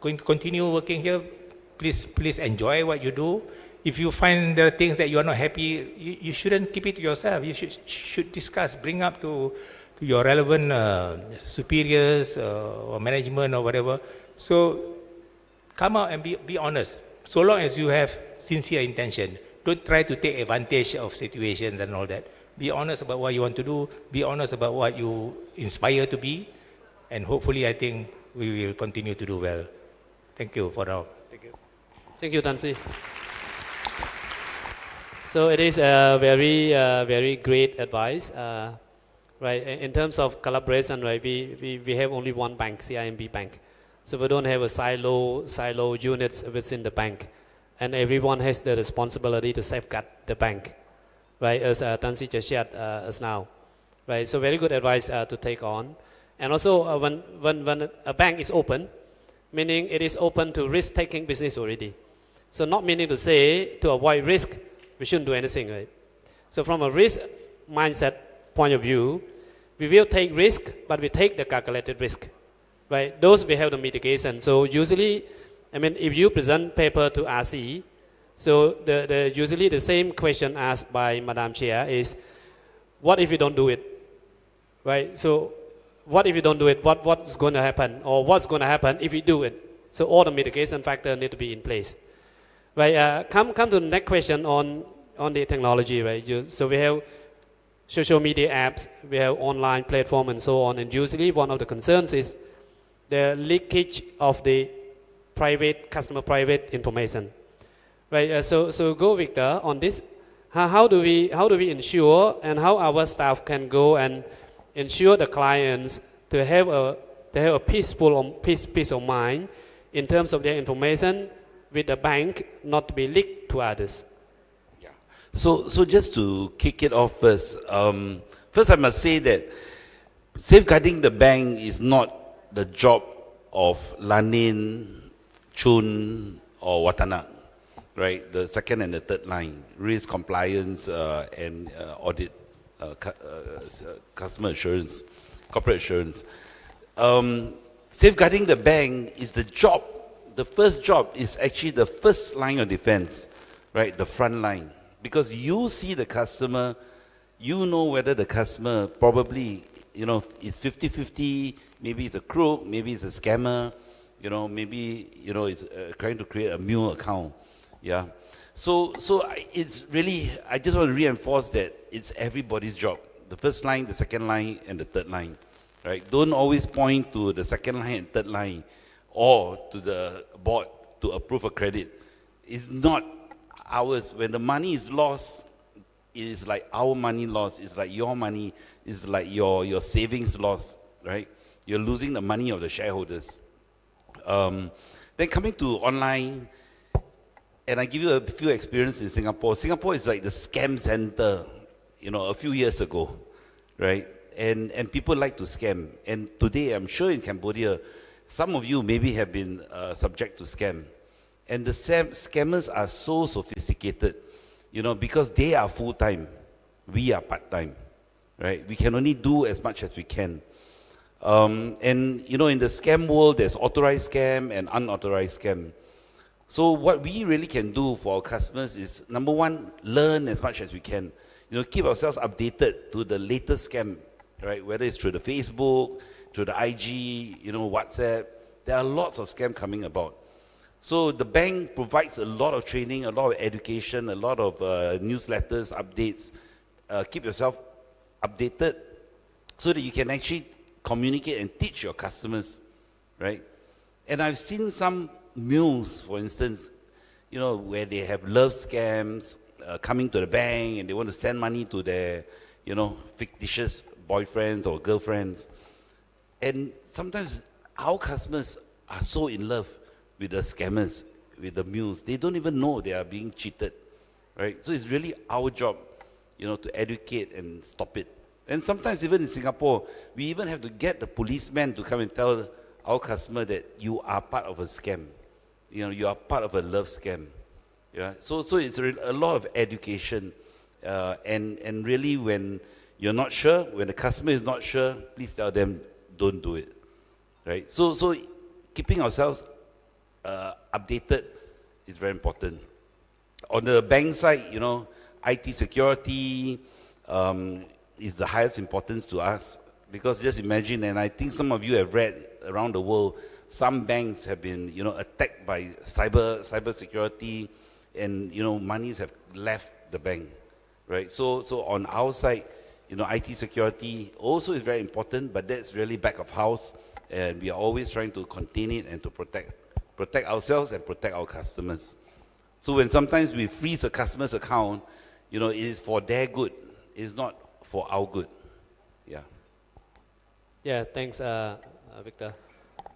going to continue working here, please enjoy what you do. If you find there are things that you are not happy, you shouldn't keep it to yourself. You should discuss, bring up to your relevant superiors or management or whatever. So come out and be honest. So long as you have sincere intention, don't try to take advantage of situations and all that. Be honest about what you want to do. Be honest about what you inspire to be, and hopefully, I think we will continue to do well. Thank you for now. Thank you. Thank you, Tan Sri. So it is a very great advice, right? In terms of collaboration, right? We have only one bank, CIMB Bank, so we don't have a silo units within the bank, and everyone has the responsibility to safeguard the bank, right? As Tan Sri just shared as now, right? So very good advice to take on, and also when a bank is open, meaning it is open to risk-taking business already. So not meaning to say to avoid risk, we shouldn't do anything, right? So from a risk mindset point of view, we will take risk, but we take the calculated risk, right? Those we have the mitigation. So usually, if you present paper to RC, so usually the same question asked by Madam Chair is, what if you don't do it, right? So what if you don't do it? What's going to happen, or what's going to happen if you do it? So all the mitigation factors need to be in place. Right, come to the next question on the technology, right? So we have social media apps, we have online platform and so on, and usually one of the concerns is the leakage of the customer private information, right? So go Victor on this. How do we ensure, and how our staff can go and ensure the clients to have a peace of mind in terms of their information with the bank not to be leaked to others? Yeah. So just to kick it off first, first I must say that safeguarding the bank is not the job of Lanin, Chun, or Watanak, right? The second and the third line, risk compliance and audit, customer assurance, corporate assurance. Safeguarding the bank is the job. The first job is actually the first line of defense, right? The front line. Because you see the customer, you know whether the customer probably you know, it's 50-50, maybe it's a crook, maybe it's a scammer, you know, maybe, you know, it's trying to create a mule account, yeah. So it's really, I just want to reinforce that it's everybody's job. The first line, the second line, and the third line, right? Don't always point to the second line and third line or to the board to approve a credit. It's not ours. When the money is lost, it is like our money lost. It's like your money. It's like your savings lost, right? You're losing the money of the shareholders. Then coming to online, and I give you a few experiences in Singapore. Singapore is like the scam center, you know, a few years ago, right? And people like to scam. And today, I'm sure in Cambodia, some of you maybe have been subject to scam. And the scammers are so sophisticated, you know, because they are full-time, we are part-time, right? We can only do as much as we can. And, you know, in the scam world, there's authorized scam and unauthorized scam. So what we really can do for our customers is, number one, learn as much as we can. You know, keep ourselves updated to the latest scam, right? Whether it's through the Facebook, through the IG, you know, WhatsApp. There are lots of scam coming about. So the bank provides a lot of training, a lot of education, a lot of newsletters, updates. Keep yourself updated so that you can actually communicate and teach your customers, right? And I've seen some mules, for instance, you know, where they have love scams coming to the bank and they want to send money to their, you know, fictitious boyfriends or girlfriends. And sometimes our customers are so in love with the scammers, with the mules. They don't even know they are being cheated, right? So it's really our job, you know, to educate and stop it. And sometimes even in Singapore, we even have to get the policeman to come and tell our customer that you are part of a scam. You know, you are part of a love scam. Yeah. So it's a lot of education. And really when you're not sure, when the customer is not sure, please tell them, don't do it. Right? So keeping ourselves updated is very important. On the bank side, you know, IT security is the highest importance to us, because just imagine, and I think some of you have read around the world, some banks have been, you know, attacked by cyber security, and, you know, monies have left the bank, right? So on our side, you know, IT security also is very important, but that's really back of house, and we are always trying to contain it and to protect ourselves and protect our customers. So when sometimes we freeze a customer's account, you know, it is for their good, it is not for our good. Yeah. Yeah, thanks, Victor.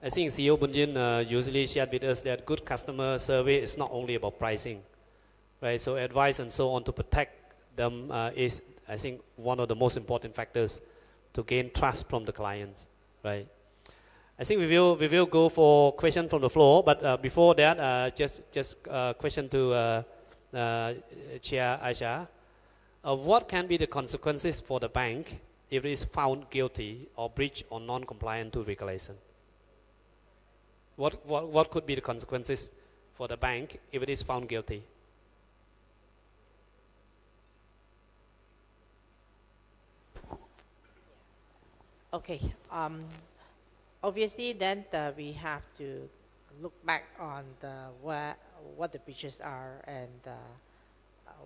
I think CEO Bunyin usually shared with us that good customer survey is not only about pricing, right? So advice and so on to protect them is, I think, one of the most important factors to gain trust from the clients, right? I think we will go for question from the floor, but before that, just question to Chair Aisha. What can be the consequences for the bank if it is found guilty or breach or non-compliant to regulation? What could be the consequences for the bank if it is found guilty? Okay. Obviously, then we have to look back on what the breaches are and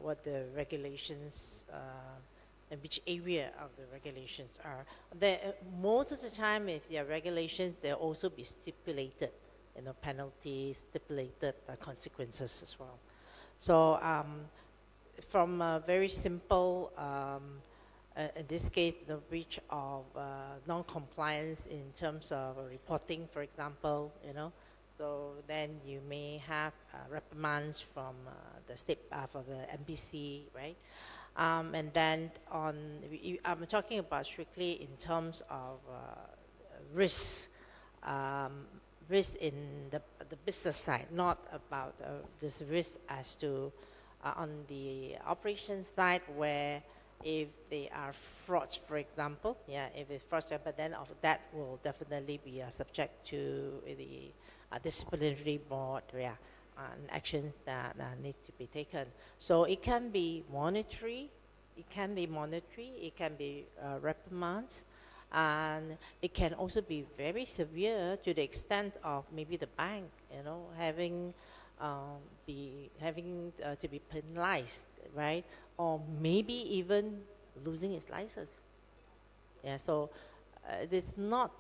what the regulations and which area of the regulations are. Most of the time, if there are regulations, there will also be stipulated, you know, penalties, stipulated consequences as well. So from a very simple, in this case, the breach of non-compliance in terms of reporting, for example, you know, so then you may have reprimands from the state, for the MPC, right? And then I'm talking about strictly in terms of risk in the business side, not about this risk as to on the operations side, where if they are frauds, for example, yeah, if it's frauds, but then of that will definitely be subject to the disciplinary board, yeah, and actions that need to be taken. So it can be monetary, it can be reprimands, And it can also be very severe to the extent of maybe the bank, having to be penalized, right? Or maybe even losing its license. Yeah, so it is not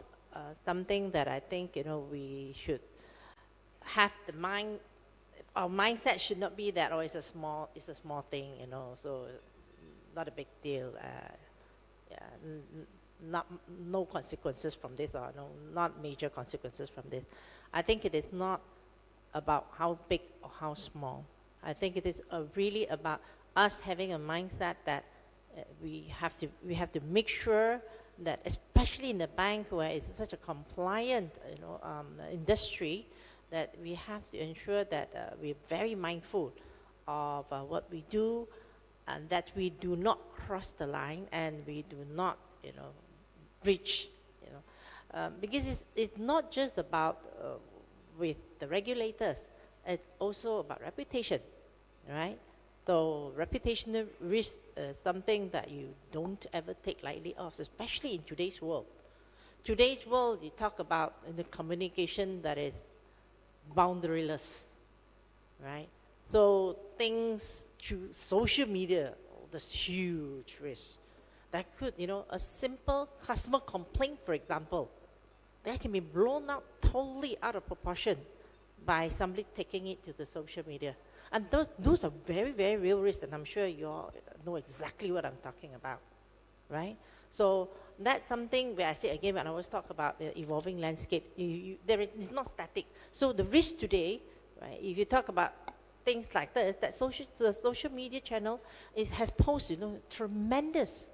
something that I think, we should have our mindset should not be that, oh, it's a small thing, so not a big deal. No consequences from this, or not major consequences from this. I think it is not about how big or how small. I think it is really about us having a mindset that we have to make sure that, especially in the bank where it's such a compliant industry, that we have to ensure that we're very mindful of what we do, and that we do not cross the line, and we do not breach, because it's not just about with the regulators, it's also about reputation, right? So reputational risk is something that you don't ever take lightly of, especially in today's world. Today's world, you talk about the communication that is boundaryless, right? So things through social media, there's huge risk. That could, a simple customer complaint, for example, that can be blown out totally out of proportion by somebody taking it to the social media. And those are very, very real risks, and I'm sure you all know exactly what I'm talking about, right? So that's something where I say again, when I always talk about the evolving landscape, it's not static. So the risk today, right, if you talk about things like this, that the social media channel has posed, tremendous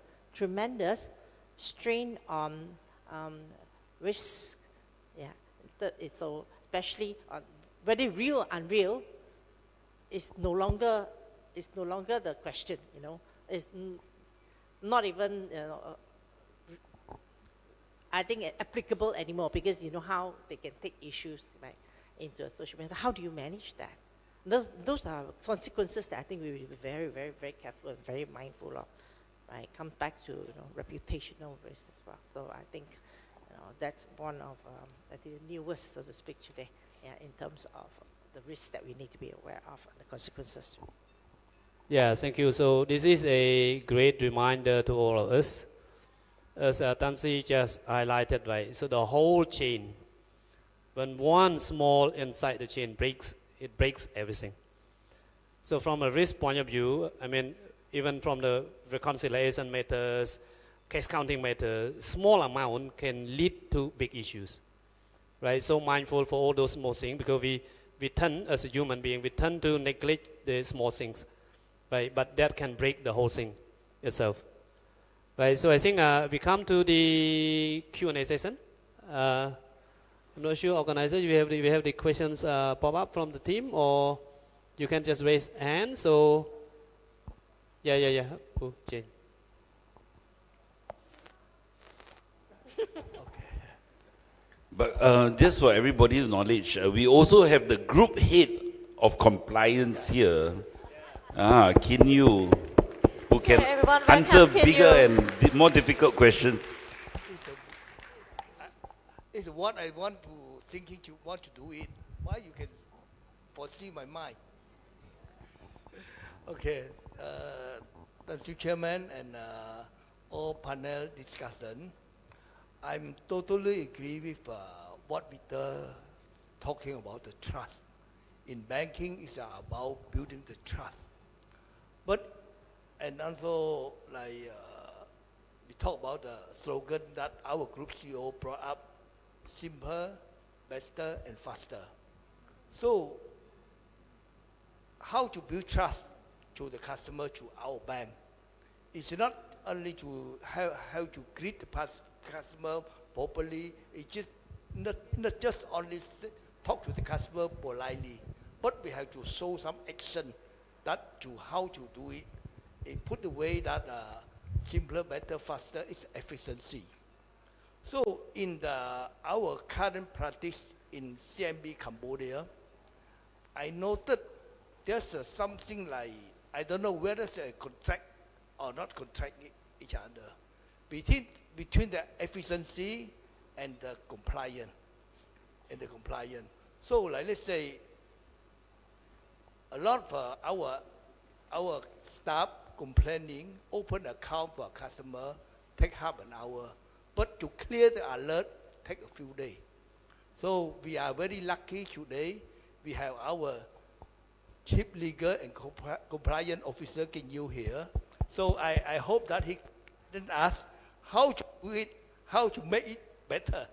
strain on risk. Yeah, so especially on whether real or unreal is no longer the question. It's not even I think applicable anymore, because how they can take issues, right, into a social media. How do you manage that? Those are consequences that I think we will be very, very, very careful and very mindful of. Right, comes back to reputational risk as well. So I think that's one of I think the newest, so to speak, today, in terms of the risks that we need to be aware of and the consequences. Yeah, thank you. So this is a great reminder to all of us. As Tansi just highlighted, right? So the whole chain, when one small inside the chain breaks, it breaks everything. So from a risk point of view, I mean, even from the reconciliation matters, case counting matters, small amount can lead to big issues, right? So mindful for all those small things, because we tend, as a human being, we tend to neglect the small things, right? But that can break the whole thing itself, right? So I think we come to the Q&A session. I'm not sure, organizer, we have the questions pop up from the team, or you can just raise hand. So yeah. Oh, Jane. But just for everybody's knowledge, we also have the group head of compliance here, Kin Yu, who can answer bigger and more difficult questions. It's what I want to do it. Why you can foresee my mind? Okay, thank you, Chairman, and all panel discussion. I'm totally agree with what Peter talking about the trust. In banking, it's about building the trust. But, and also like we talk about the slogan that our group CEO brought up: simpler, better, and faster. So, how to build trust to the customer, to our bank? It's not only to how to greet the customer properly. It's just not just only talk to the customer politely, but we have to show some action that to how to do it. It put the way that simpler, better, faster is efficiency. So in our current practice in CMB Cambodia, I noted there's something like, I don't know whether it's a contract or not contract each other. between the efficiency and the compliance. So like let's say a lot of our staff complaining, open account for a customer take half an hour, but to clear the alert take a few days. So we are very lucky today. We have our chief legal and compliance officer King Yu here. So I hope that he can ask how to do it, how to make it better,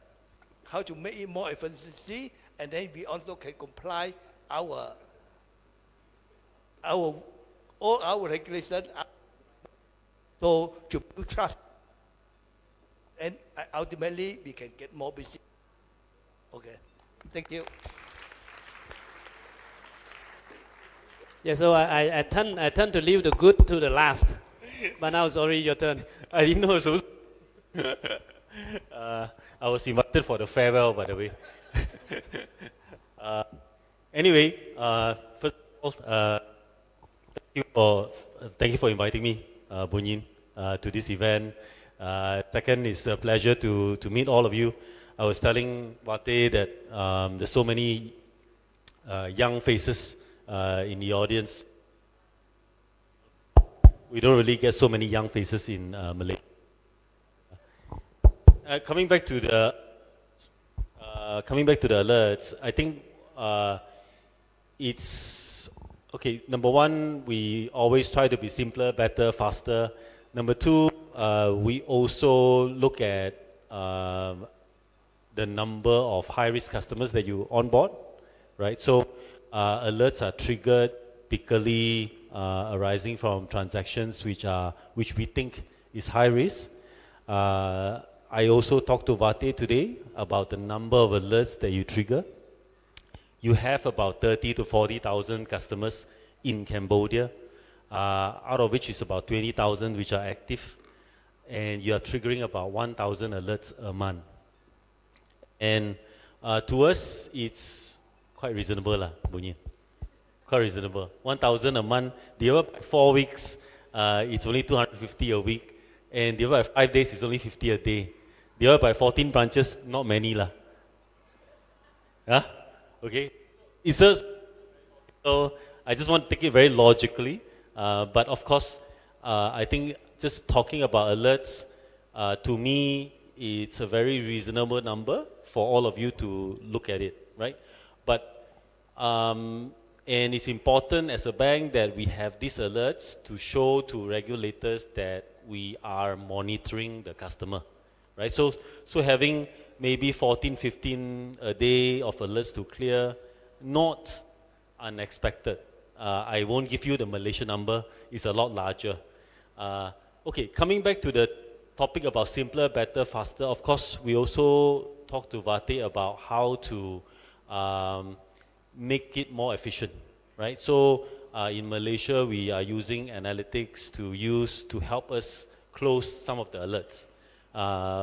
how to make it more efficiency, and then we also can comply all our regulations. So to build trust, and ultimately we can get more business. Okay, thank you. Yeah, so I tend to leave the good to the last, but now it's already your turn. I didn't know so. I was invited for the farewell, by the way. Anyway, first of all, thank you for inviting me, Bunyin, to this event. Second, it's a pleasure to meet all of you. I was telling Wate that there's so many young faces in the audience. We don't really get so many young faces in Malaysia. Coming back to the alerts, I think it's okay. Number one, we always try to be simpler, better, faster. Number two, we also look at the number of high-risk customers that you onboard, right? So alerts are triggered typically arising from transactions which we think is high risk. I also talked to Vate today about the number of alerts that you trigger. You have about 30 to 40,000 customers in Cambodia, out of which is about 20,000 which are active, and you are triggering about 1,000 alerts a month. And to us, it's quite reasonable, Bunyin. Quite reasonable. 1,000 a month, divided by 4 weeks, it's only 250 a week, and divided by 5 days, it's only 50 a day. Divided by 14 branches, not many lah. Yeah? Okay? It's just, so I just want to take it very logically, but of course, I think just talking about alerts, to me, it's a very reasonable number for all of you to look at it, right? But, and it's important as a bank that we have these alerts to show to regulators that we are monitoring the customer, right? So having maybe 14, 15 a day of alerts to clear, not unexpected. I won't give you the Malaysian number, it's a lot larger. Okay, coming back to the topic about simpler, better, faster, of course, we also talked to Vate about how to make it more efficient, right? So in Malaysia, we are using analytics to help us close some of the alerts.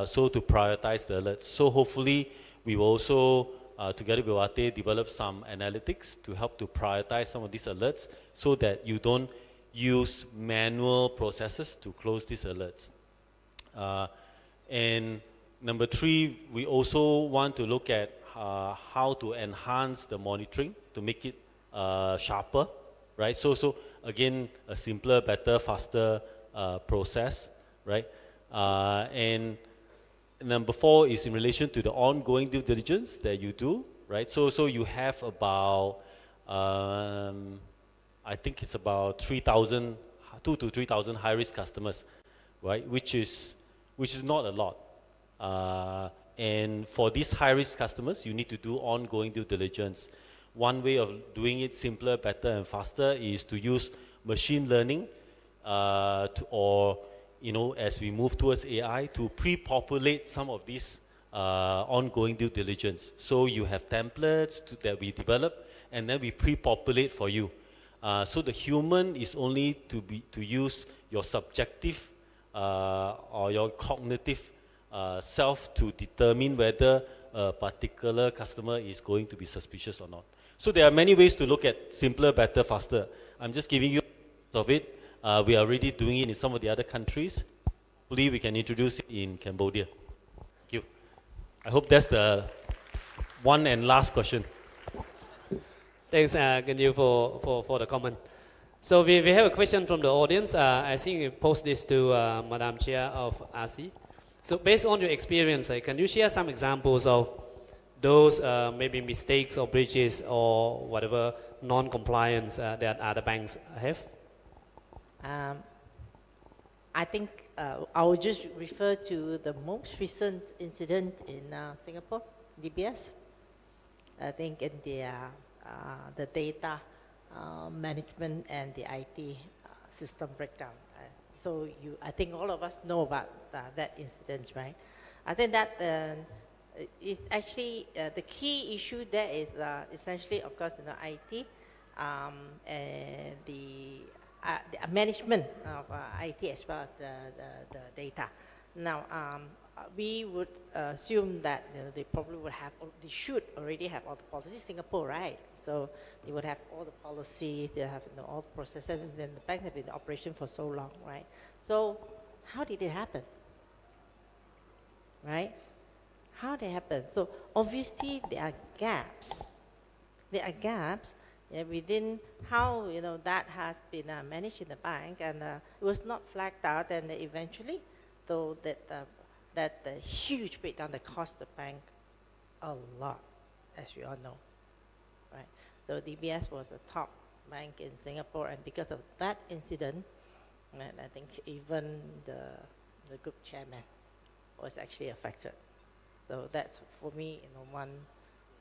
So to prioritize the alerts. So hopefully, we will also, together with Vate, develop some analytics to help to prioritize some of these alerts so that you don't use manual processes to close these alerts. And number three, we also want to look at how to enhance the monitoring to make it sharper, right? So again, a simpler, better, faster process, right? And number four is in relation to the ongoing due diligence that you do, right? So you have about, I think it's about 2,000 to 3,000 high-risk customers, right? Which is not a lot. And for these high-risk customers, you need to do ongoing due diligence. One way of doing it simpler, better, and faster is to use machine learning, or as we move towards AI, to pre-populate some of these ongoing due diligence. So you have templates that we develop, and then we pre-populate for you. So the human is only to use your subjective or your cognitive self to determine whether a particular customer is going to be suspicious or not. So there are many ways to look at simpler, better, faster. I'm just giving you of it. We are already doing it in some of the other countries. hopefully we can introduce it in Cambodia. Thank you. I hope that's the one and last question. Thanks, Ganyu, for the comment. So we have a question from the audience. I think we post this to Madam Chair of RC. So based on your experience, can you share some examples of those maybe mistakes or breaches or whatever non-compliance that other banks have? I think I will just refer to the most recent incident in Singapore, DBS. I think in the data management and the IT system breakdown. So I think all of us know about that incident, right? I think that is actually the key issue there is essentially, of course, IT and the management of IT as well as the data. Now, we would assume that they probably would have, they should already have all the policies. Singapore, right? So they would have all the policies, they have all the processes, and then the banks have been in operation for so long, right? So how did it happen? Right? How did it happen? So obviously there are gaps. There are gaps within how that has been managed in the bank, and it was not flagged out, and eventually, though that the huge breakdown that cost the bank a lot, as we all know, right? So DBS was the top bank in Singapore, and because of that incident, and I think even the group chairman was actually affected. So that's for me, one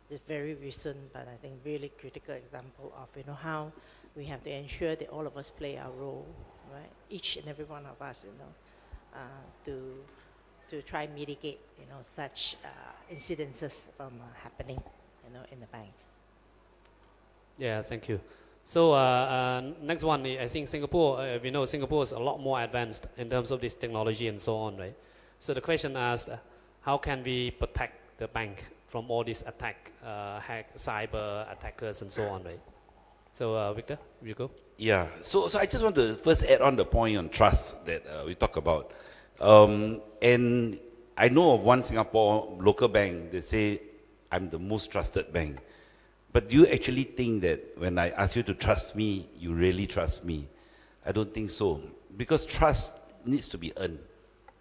just very recent, but I think really critical example of how we have to ensure that all of us play our role, right? Each and every one of us, to try and mitigate, such incidences from happening, in the bank. Yeah, thank you. So next one, I think Singapore, we know Singapore is a lot more advanced in terms of this technology and so on, right? So the question asks, how can we protect the bank from all these attack, cyber attackers and so on, right? So Victor, you go. Yeah, so I just want to first add on the point on trust that we talk about. And I know of one Singapore local bank that say, I'm the most trusted bank. But do you actually think that when I ask you to trust me, you really trust me? I don't think so. Because trust needs to be earned,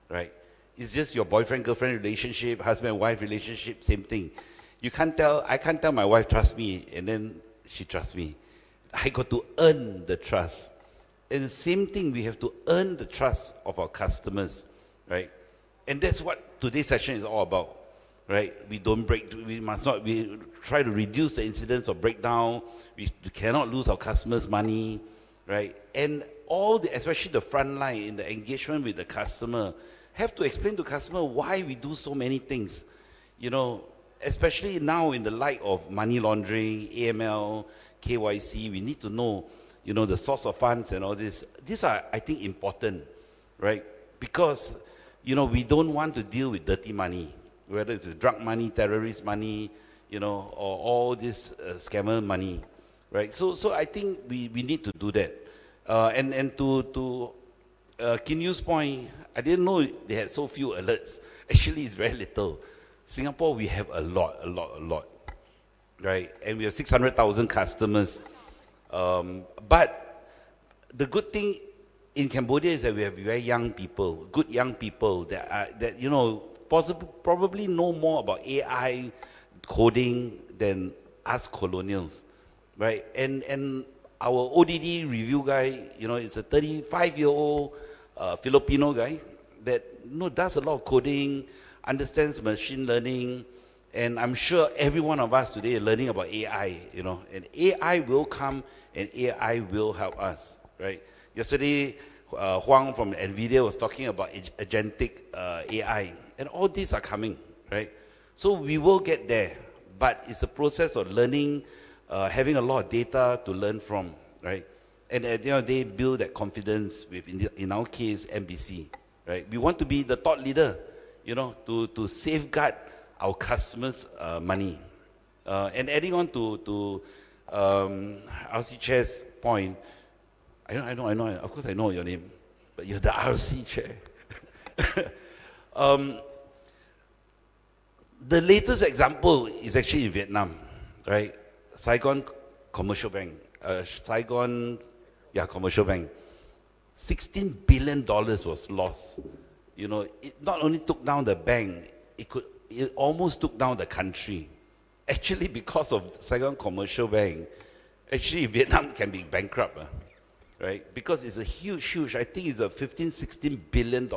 right? It's just your boyfriend-girlfriend relationship, husband-wife relationship, same thing. I can't tell my wife trust me and then she trusts me. I got to earn the trust. And the same thing, we have to earn the trust of our customers, right? And that's what today's session is all about, right? We try to reduce the incidence of breakdown. We cannot lose our customers' money, right? And especially the front line in the engagement with the customer, have to explain to customer why we do so many things, especially now in the light of money laundering, AML, KYC, we need to know, the source of funds and all this. These are, I think, important, right? Because, we don't want to deal with dirty money, whether it's drug money, terrorist money, or all this scammer money, right? So I think we need to do that. And to Kin Yu's point, I didn't know they had so few alerts. Actually, it's very little. Singapore, we have a lot, right? And we have 600,000 customers. But the good thing in Cambodia is that we have very young people, good young people that probably know more about AI coding than us colonials, right? And our ODD review guy, it's a 35-year-old Filipino guy that does a lot of coding, understands machine learning, and I'm sure every one of us today are learning about AI, and AI will come and AI will help us, right? Yesterday, Huang from NVIDIA was talking about agentic AI, and all these are coming, right? So we will get there, but it's a process of learning, having a lot of data to learn from, right? And at the end of the day, build that confidence with, in our case, MBC, right? We want to be the thought leader, to safeguard our customers' money. And adding on to RC Chair's point, I know, of course I know your name, but you're the RC Chair. um, the latest example is actually in Vietnam, right? Saigon Commercial Bank, Commercial Bank. $16 billion was lost. You know, it not only took down the bank, it almost took down the country. Actually, because of Saigon Commercial Bank, actually Vietnam can be bankrupt, right? Because it's a huge, I think it's a $15-16 billion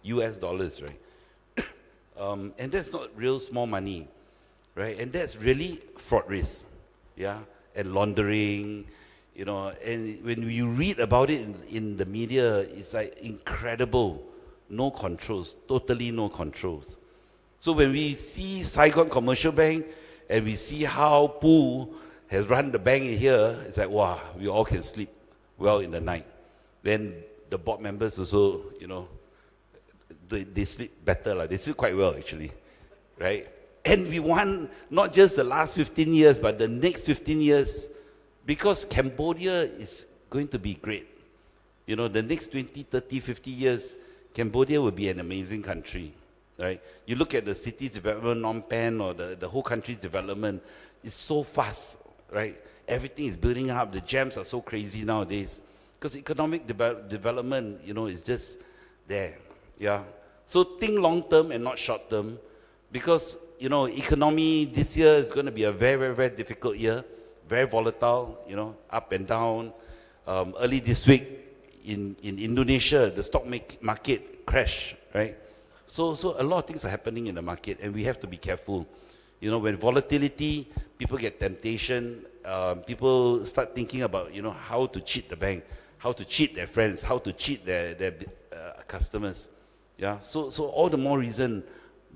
US dollars, right? And that's not real small money, right? And that's really fraud risk, yeah, and laundering, you know. And when you read about it in the media, it's like incredible, no controls, totally no controls. So when we see Saigon Commercial Bank and we see how Poo has run the bank here, it's like, wow, we all can sleep well in the night. Then the board members also, you know, they sleep better, they sleep quite well actually, right? And we want not just the last 15 years, but the next 15 years, because Cambodia is going to be great. You know, the next 20, 30, 50 years, Cambodia will be an amazing country, right? You look at the city's development, Phnom Penh, or the whole country's development, it's so fast, right? Everything is building up. The jams are so crazy nowadays. Because economic development, you know, is just there, yeah? So think long term and not short term, because, you know, economy this year is going to be a very difficult year, very volatile, you know, up and down. Early this week in Indonesia, the stock market crashed, right? So a lot of things are happening in the market, and we have to be careful. You know, when volatility, people get temptation, people start thinking about, you know, how to cheat the bank, how to cheat their friends, how to cheat their customers. Yeah, so all the more reason,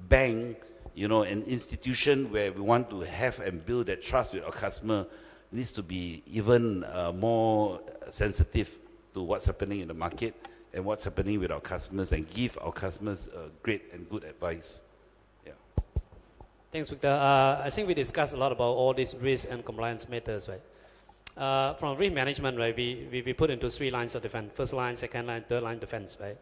bank, you know, an institution where we want to have and build that trust with our customer needs to be even more sensitive to what's happening in the market and what's happening with our customers, and give our customers great and good advice. Yeah. Thanks, Victor. I think we discussed a lot about all these risk and compliance matters, right? From risk management, right, we put into 3 lines of defense: first line, second line, third line defense, right?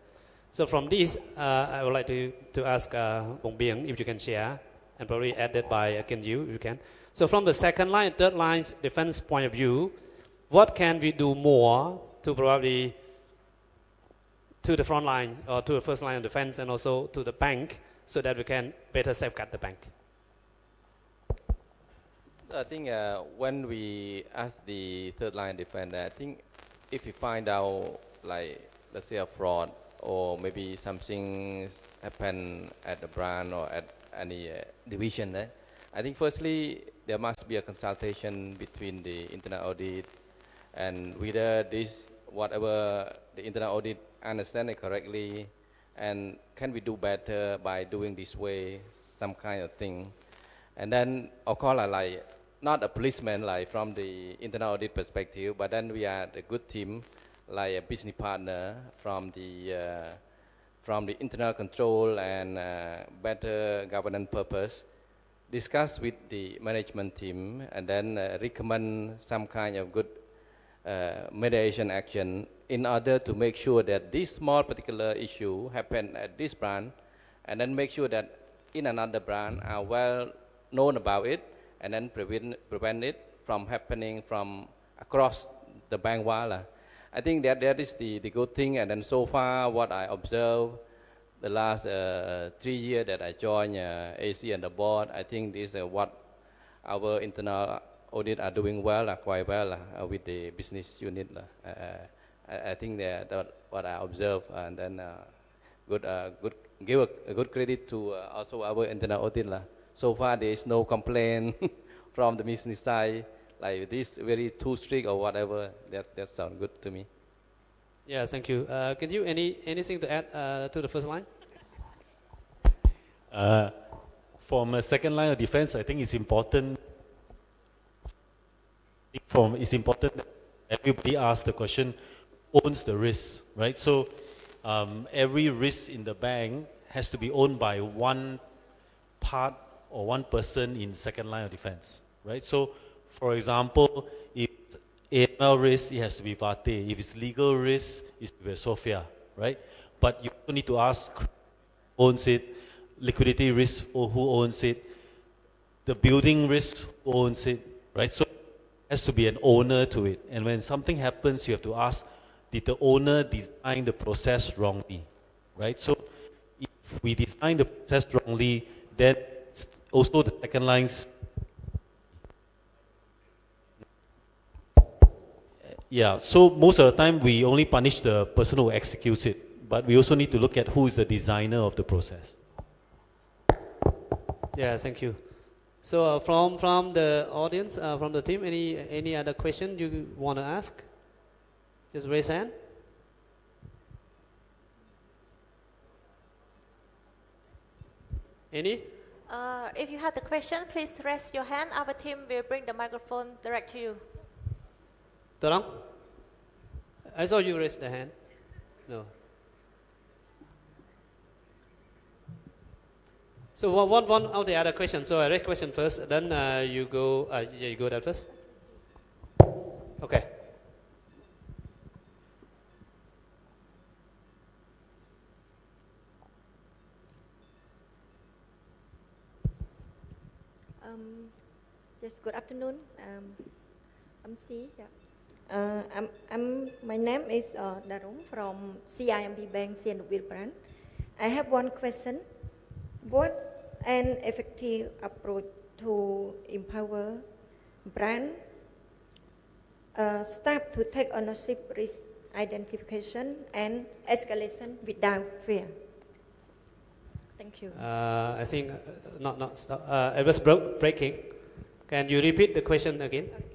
So from this, I would like to ask Bong Bieng if you can share, and probably added by again you, if you can. So from the second line, third line defense point of view, what can we do more to probably to the front line or to the first line of defense, and also to the bank, so that we can better safeguard the bank? I think when we ask the third line defense, I think if we find out, like, let's say a fraud, or maybe something happen at the branch or at any division, I think firstly there must be a consultation between the internal audit and whether this, whatever the internal audit understand it correctly, and can we do better by doing this way, some kind of thing. And then of course, like not a policeman like from the internal audit perspective, but then we are the good team, like a business partner from the internal control and better governance purpose, discuss with the management team, and then recommend some kind of good mediation action in order to make sure that this small particular issue happen at this branch, and then make sure that in another branch are well known about it, and then prevent it from happening from across the bank wall. I think that is the good thing. And then so far what I observed the last 3 years that I joined AC and the board, I think this is what our internal audit are doing well, quite well with the business unit. I think that what I observed, and then give a good credit to also our internal audit. So far there is no complaint from the business side, like this very too strict or whatever. That sounds good to me. Yeah, thank you. Can you anything to add to the first line? From a second line of defense, I think it's important. It's important that everybody asks the question, owns the risk, right? So every risk in the bank has to be owned by one part or one person in second line of defense, right? So, for example, if it's AML risk, it has to be Pate. If it's legal risk, it's to be Sophia, right? But you need to ask owns it, liquidity risk, or who owns it, the building risk, who owns it, right? So there has to be an owner to it. And when something happens, you have to ask, did the owner design the process wrongly, right? So if we design the process wrongly, then also the second lines. Yeah, so most of the time we only punish the person who executes it, but we also need to look at who is the designer of the process. Yeah, thank you. So from the audience, from the team, any other question you want to ask? Just raise hand. Any? If you have the question, please raise your hand. Our team will bring the microphone direct to you. Torong? I saw you raise the hand. No. So one of the other questions. So I read question first, then you go. Yeah, you go there first. Okay. Yes, good afternoon. I'm C. Yeah. My name is Darung from CIMB Bank, Sihanoukville branch. I have one question. What an effective approach to empower brand staff to take ownership, risk identification, and escalation without fear? Thank you. I think not stop. It was breaking. Can you repeat the question again? Okay.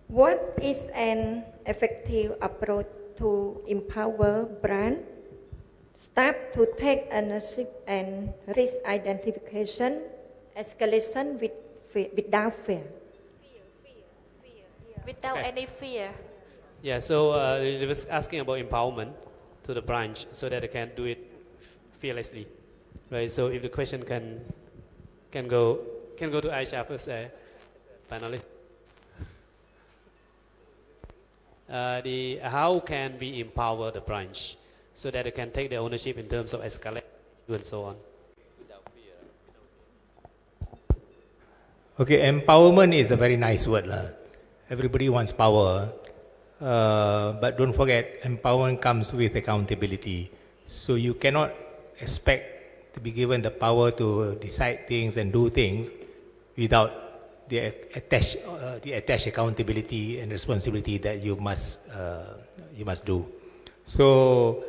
What is an effective approach to empower brand staff to take ownership and risk identification, escalation without fear? Without Okay. any fear. Yeah. So it was asking about empowerment to the branch so that they can do it fearlessly, right? So if the question can go to Aisha first, finally. How can we empower the branch so that they can take the ownership in terms of escalation and so on? Okay, empowerment is a very nice word. Everybody wants power, but don't forget, empowerment comes with accountability. So you cannot expect to be given the power to decide things and do things without the attached accountability and responsibility that you must do. So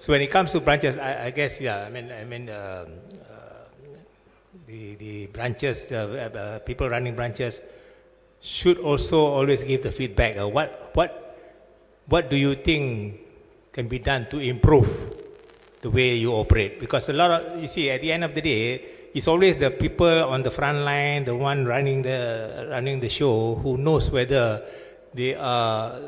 when it comes to branches, I guess, yeah, I mean the branches, people running branches should also always give the feedback. What do you think can be done to improve the way you operate? Because a lot of, you see, at the end of the day, it's always the people on the front line, the one running the show, who knows whether they are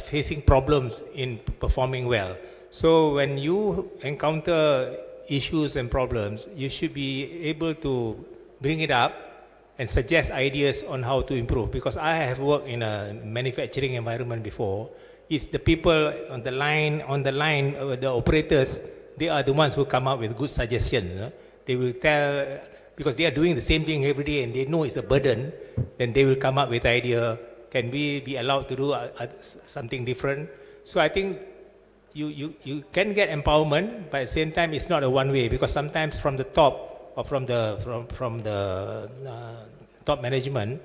facing problems in performing well. So when you encounter issues and problems, you should be able to bring it up and suggest ideas on how to improve. Because I have worked in a manufacturing environment before. It's the people on the line, the operators, they are the ones who come up with good suggestions. They will tell, because they are doing the same thing every day and they know it's a burden, then they will come up with idea, can we be allowed to do something different? So I think you can get empowerment, but at the same time it's not a one way, because sometimes from the top or from the top management,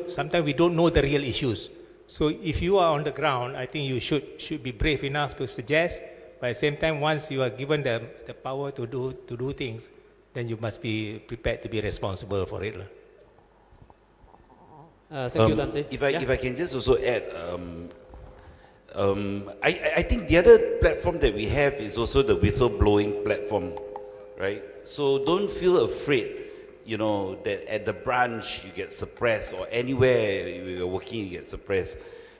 sometimes we don't know the real issues. So if you are on the ground, I think you should be brave enough to suggest. But at the same time, once you are given the power to do things, then you must be prepared to be responsible for it. Thank you, Tansi. If I can just also add, I think the other platform that we have is also the whistleblowing platform, right? So don't feel afraid, that at the branch you get suppressed, or anywhere you're working you get suppressed.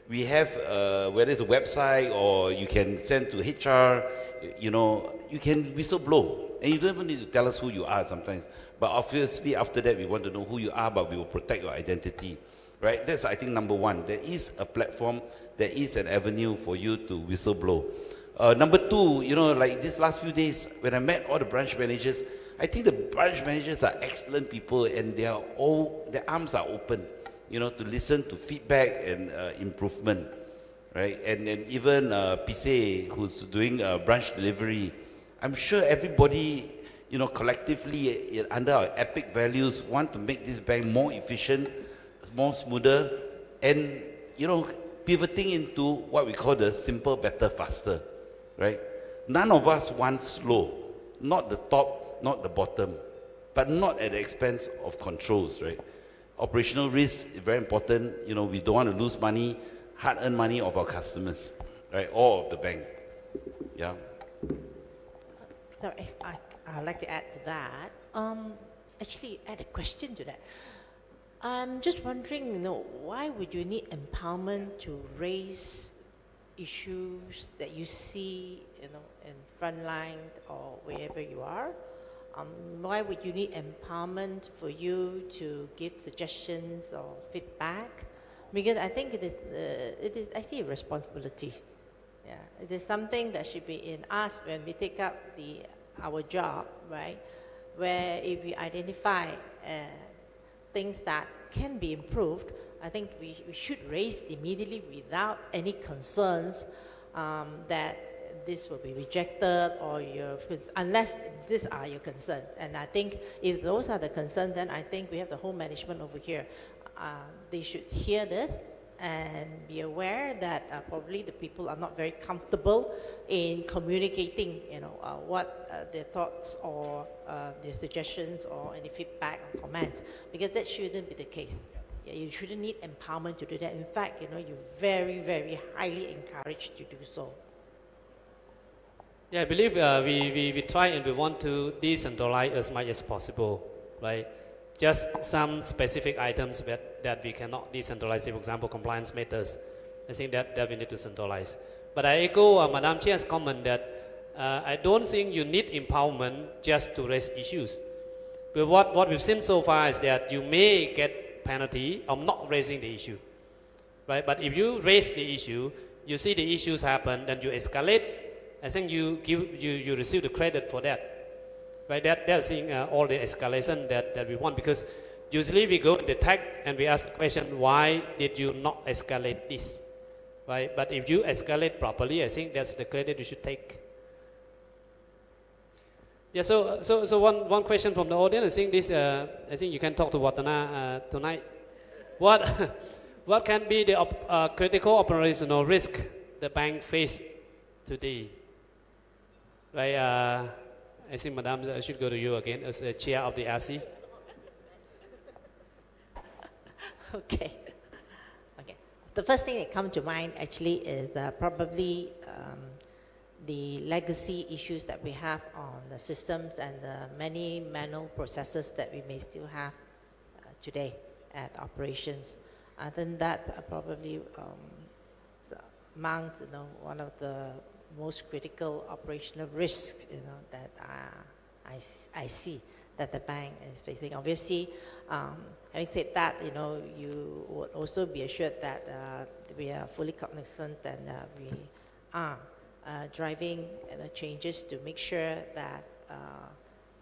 We have, whether it's a website or you can send to HR, you can whistleblow. And you don't even need to tell us who you are sometimes. But obviously after that we want to know who you are, but we will protect your identity. Right? That's, I think, number one. There is a platform, there is an avenue for you to whistleblow. Number two, you know, like these last few days, when I met all the branch managers, I think the branch managers are excellent people, and they are all, their arms are open, you know, to listen to feedback and improvement, right? And even Pise, who's doing branch delivery, I'm sure everybody, you know, collectively under our epic values want to make this bank more efficient, more smoother, and, you know, pivoting into what we call the simple, better, faster, right? None of us want slow, not the top, not the bottom, but not at the expense of controls, right? Operational risk is very important. You know, we don't want to lose money, hard-earned money of our customers, right? Or of the bank. Yeah. Sorry, I'd like to add to that. Actually, add a question to that. I'm just wondering, you know, why would you need empowerment to raise issues that you see, you know, in frontline or wherever you are? Why would you need empowerment for you to give suggestions or feedback? Because I think it is actually a responsibility. Yeah, it is something that should be in us when we take up our job, right? Where if we identify things that can be improved, I think we should raise immediately without any concerns that this will be rejected or unless these are your concerns. And I think if those are the concerns, then I think we have the whole management over here. They should hear this and be aware that probably the people are not very comfortable in communicating, you know, what their thoughts or their suggestions or any feedback or comments, because that shouldn't be the case. Yeah, you shouldn't need empowerment to do that. In fact, you know, you're very, very highly encouraged to do so. Yeah, I believe we try and we want to decentralize as much as possible, right? Just some specific items that we cannot decentralize, for example, compliance matters. I think that we need to centralize. But I echo Madam Chair's comment that I don't think you need empowerment just to raise issues. But what we've seen so far is that you may get penalty of not raising the issue, right? But if you raise the issue, you see the issues happen, then you escalate. I think you receive the credit for that. Right, that's all the escalation that we want, because usually we go to the tech and we ask the question, why did you not escalate this? Right, but if you escalate properly, I think that's the credit you should take. Yeah, so one question from the audience. I think this. I think you can talk to Watana tonight. What can be the critical operational risk the bank face today? Right. I think Madam should go to you again as the chair of the RC. Okay. The first thing that comes to mind actually is probably the legacy issues that we have on the systems and the many manual processes that we may still have today at operations. I think that probably among, you know, one of the most critical operational risks, you know, that I see that the bank is facing. Obviously, having said that, you know, you would also be assured that we are fully cognizant and we are driving, you know, changes to make sure that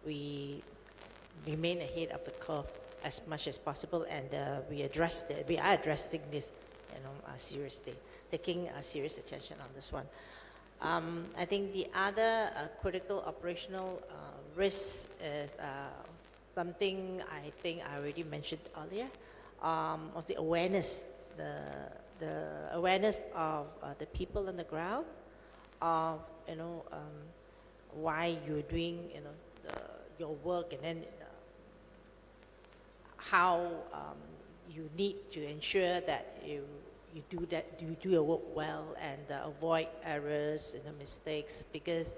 we remain ahead of the curve as much as possible, and we are addressing this, you know, seriously, taking serious attention on this one. I think the other critical operational risk is something I think I already mentioned earlier, of the awareness, the awareness of the people on the ground, of, you know, why you're doing, you know, your work, and then how you need to ensure that you do your work well and avoid errors, you know, mistakes, because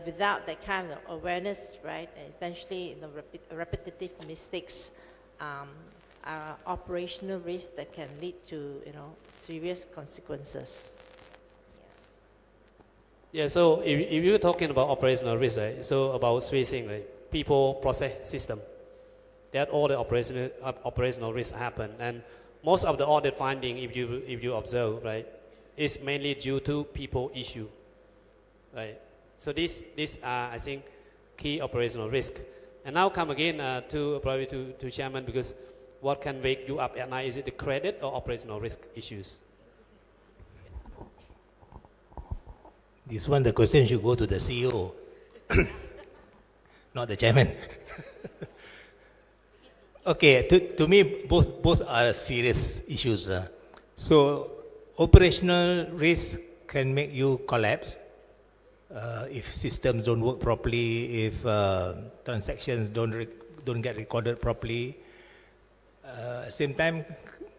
without that kind of awareness, right, essentially, you know, repetitive mistakes are operational risks that can lead to, you know, serious consequences. Yeah, so if you're talking about operational risk, right, so about three things, right, people, process, system, that all the operational risks happen. And most of the audit finding, if you observe, right, is mainly due to people issue. right? So these are, I think, key operational risk. And now come again probably to Chairman, because what can wake you up at night? Is it the credit or operational risk issues? This one, the question should go to the CEO, not the chairman. Okay, to me, both are serious issues. So, operational risk can make you collapse if systems don't work properly, if transactions don't get recorded properly. At the same time,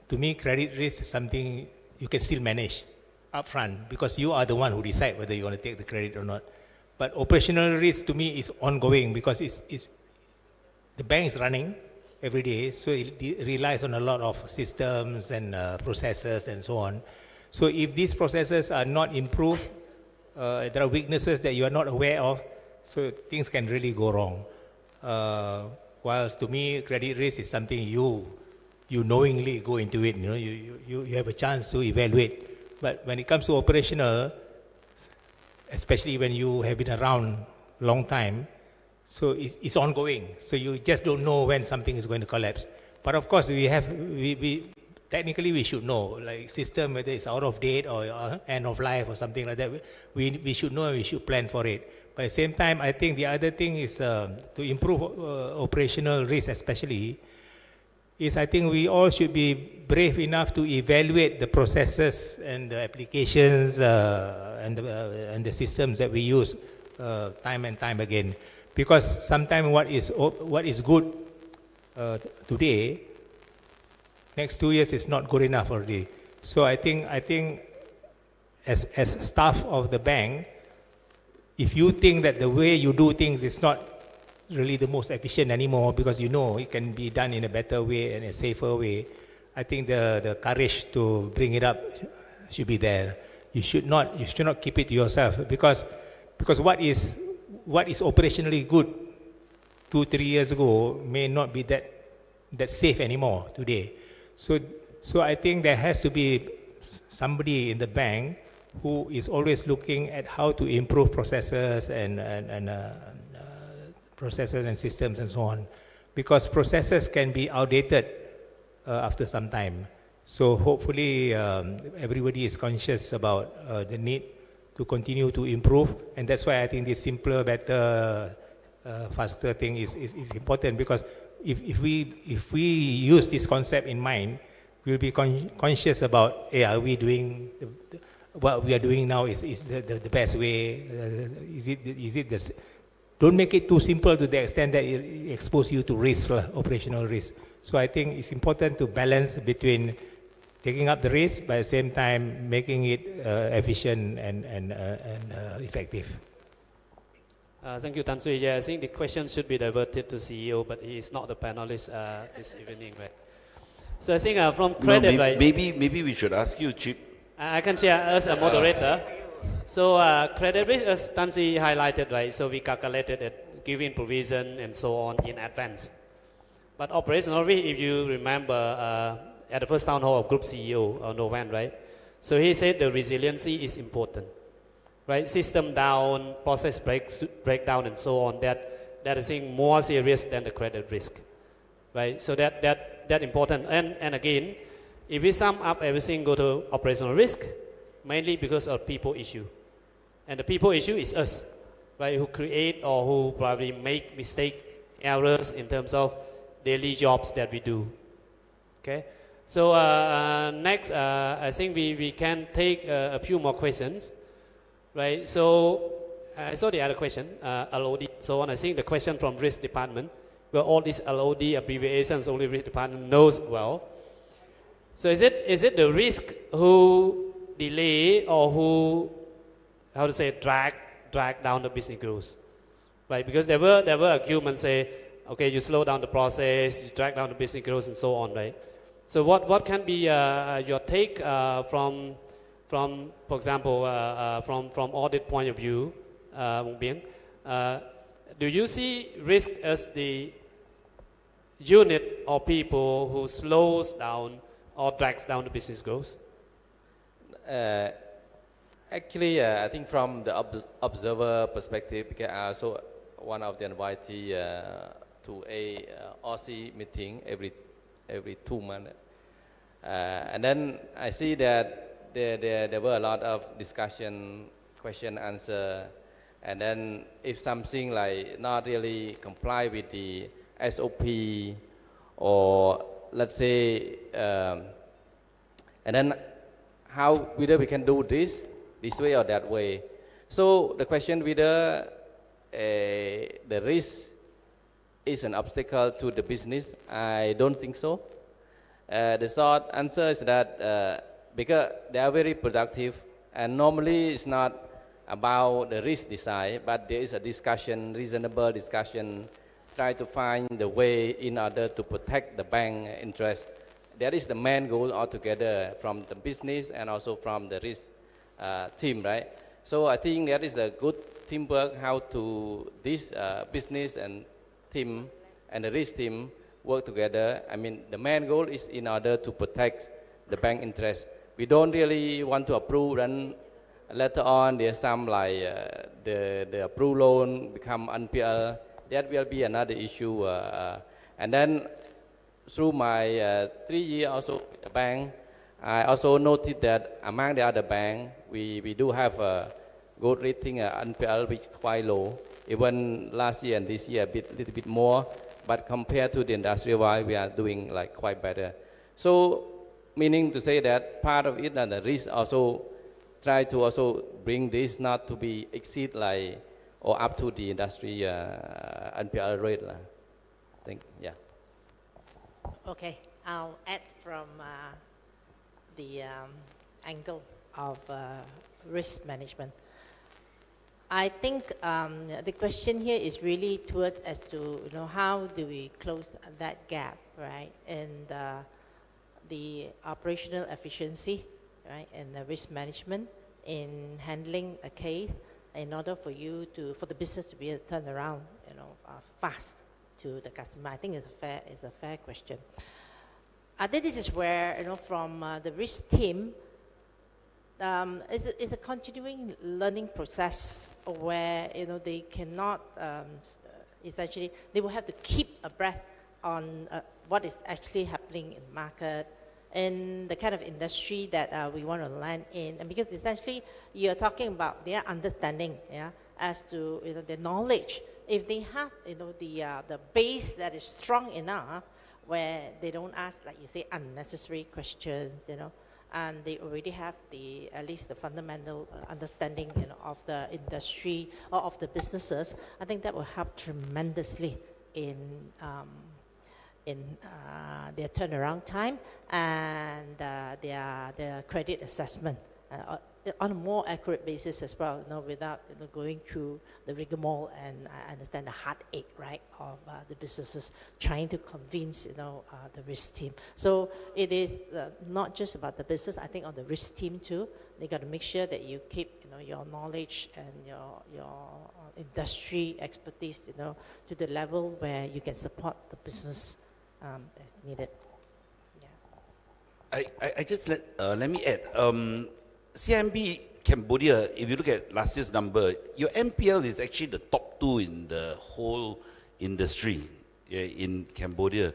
to me, credit risk is something you can still manage upfront because you are the one who decide whether you want to take the credit or not. But operational risk to me is ongoing because it's the bank is running every day, so it relies on a lot of systems and processes and so on. So if these processes are not improved, there are weaknesses that you are not aware of, so things can really go wrong. Whilst to me, credit risk is something you knowingly go into it. You have a chance to evaluate. But when it comes to operational, especially when you have been around long time, so it's ongoing. So you just don't know when something is going to collapse. But of course, technically we should know, like system, whether it's out of date or end of life or something like that. We should know and we should plan for it. But at the same time, I think the other thing is to improve operational risk especially, is I think we all should be brave enough to evaluate the processes and the applications and the systems that we use time and time again. Because sometimes what is good today, next 2 years is not good enough already. So I think as staff of the bank, if you think that the way you do things is not really the most efficient anymore because you know it can be done in a better way and a safer way, I think the courage to bring it up should be there. You should not keep it to yourself because what is operationally good 2-3 years ago may not be that safe anymore today. So I think there has to be somebody in the bank who is always looking at how to improve processes and processes and systems and so on, because processes can be outdated after some time. So hopefully everybody is conscious about the need to continue to improve, and that's why I think this simpler, better, faster thing is important, because if we use this concept in mind, we'll be conscious about, are we doing what we are doing now is the best way? Is it the don't make it too simple to the extent that it exposes you to risk, operational risk. So I think it's important to balance between taking up the risk, but at the same time making it efficient and effective. Thank you, Tan Sri. Yeah, I think the question should be diverted to CEO, but he is not the panelist this evening, right? So I think from credit, right? Maybe we should ask you, Chip. I can share as a moderator. So credit risk, as Tan Sri highlighted, right? So we calculated it, giving provision and so on in advance. But operational risk, if you remember, at the first town hall of Group CEO, Novan, right? So he said the resiliency is important, right? System down, process breakdown, and so on. That is more serious than the credit risk, right? So that important. And again, if we sum up everything, go to operational risk, mainly because of people issue, and the people issue is us, right? Who create or who probably make errors in terms of daily jobs that we do. Okay. So next, I think we can take a few more questions, right? So I saw the other question, LOD, so on. I think the question from risk department, where all these LOD abbreviations only risk department knows well. So is it the risk who delay or who, how to say, drag down the business growth, right? Because there were arguments say, okay, you slow down the process, you drag down the business growth, and so on, right? So what can be your take from for example, from audit point of view, Wong Bien? Do you see risk as the unit or people who slows down or drags down the business growth? Actually, I think from the observer perspective, because I also one of the invitee to a Aussie meeting every 2 months, and then I see that there were a lot of discussion, question, answer, and then if something like not really comply with the SOP, or let's say, and then how whether we can do this way or that way. So the question whether the risk is an obstacle to the business, I don't think so. The short answer is that because they are very productive, and normally it's not about the risk design, but there is a discussion, reasonable discussion, try to find the way in order to protect the bank interest. That is the main goal altogether from the business and also from the risk team, right? So I think that is a good teamwork, how to this business and team and the risk team work together. I mean, the main goal is in order to protect the bank interest. We don't really want to approve, and later on there's some like the approved loan become NPL. That will be another issue. And then through my 3 years also with the bank, I also noted that among the other bank, we do have a good rating NPL, which is quite low. Even last year and this year, little bit more. But compared to the industry wide, we are doing like quite better. So, meaning to say that part of it and the risk also try to also bring this not to be exceed like or up to the industry NPL rate. I think, yeah. Okay, I'll add from the angle of risk management. I think the question here is really towards as to how do we close that gap, right? And the operational efficiency, right, and the risk management in handling a case in order for the business to be able to turn around, fast to the customer. I think it's a fair question. I think this is where from the risk team, it's a continuing learning process where they cannot essentially they will have to keep a breath on what is actually happening in the market and the kind of industry that we want to land in, and because essentially you're talking about their understanding, as to their knowledge. If they have the base that is strong enough, where they don't ask, like you say, unnecessary questions, and they already have at least the fundamental understanding of the industry or of the businesses, I think that will help tremendously in their turnaround time and their credit assessment on a more accurate basis as well, without going through the rigmarole and I understand the heartache, right, of the businesses trying to convince the risk team. So it is not just about the business. I think on the risk team too, they got to make sure that you keep your knowledge and your industry expertise to the level where you can support the business as needed. Yeah. I just let me add. CIMB Cambodia, if you look at last year's number, your NPL is actually the top 2 in the whole industry in Cambodia.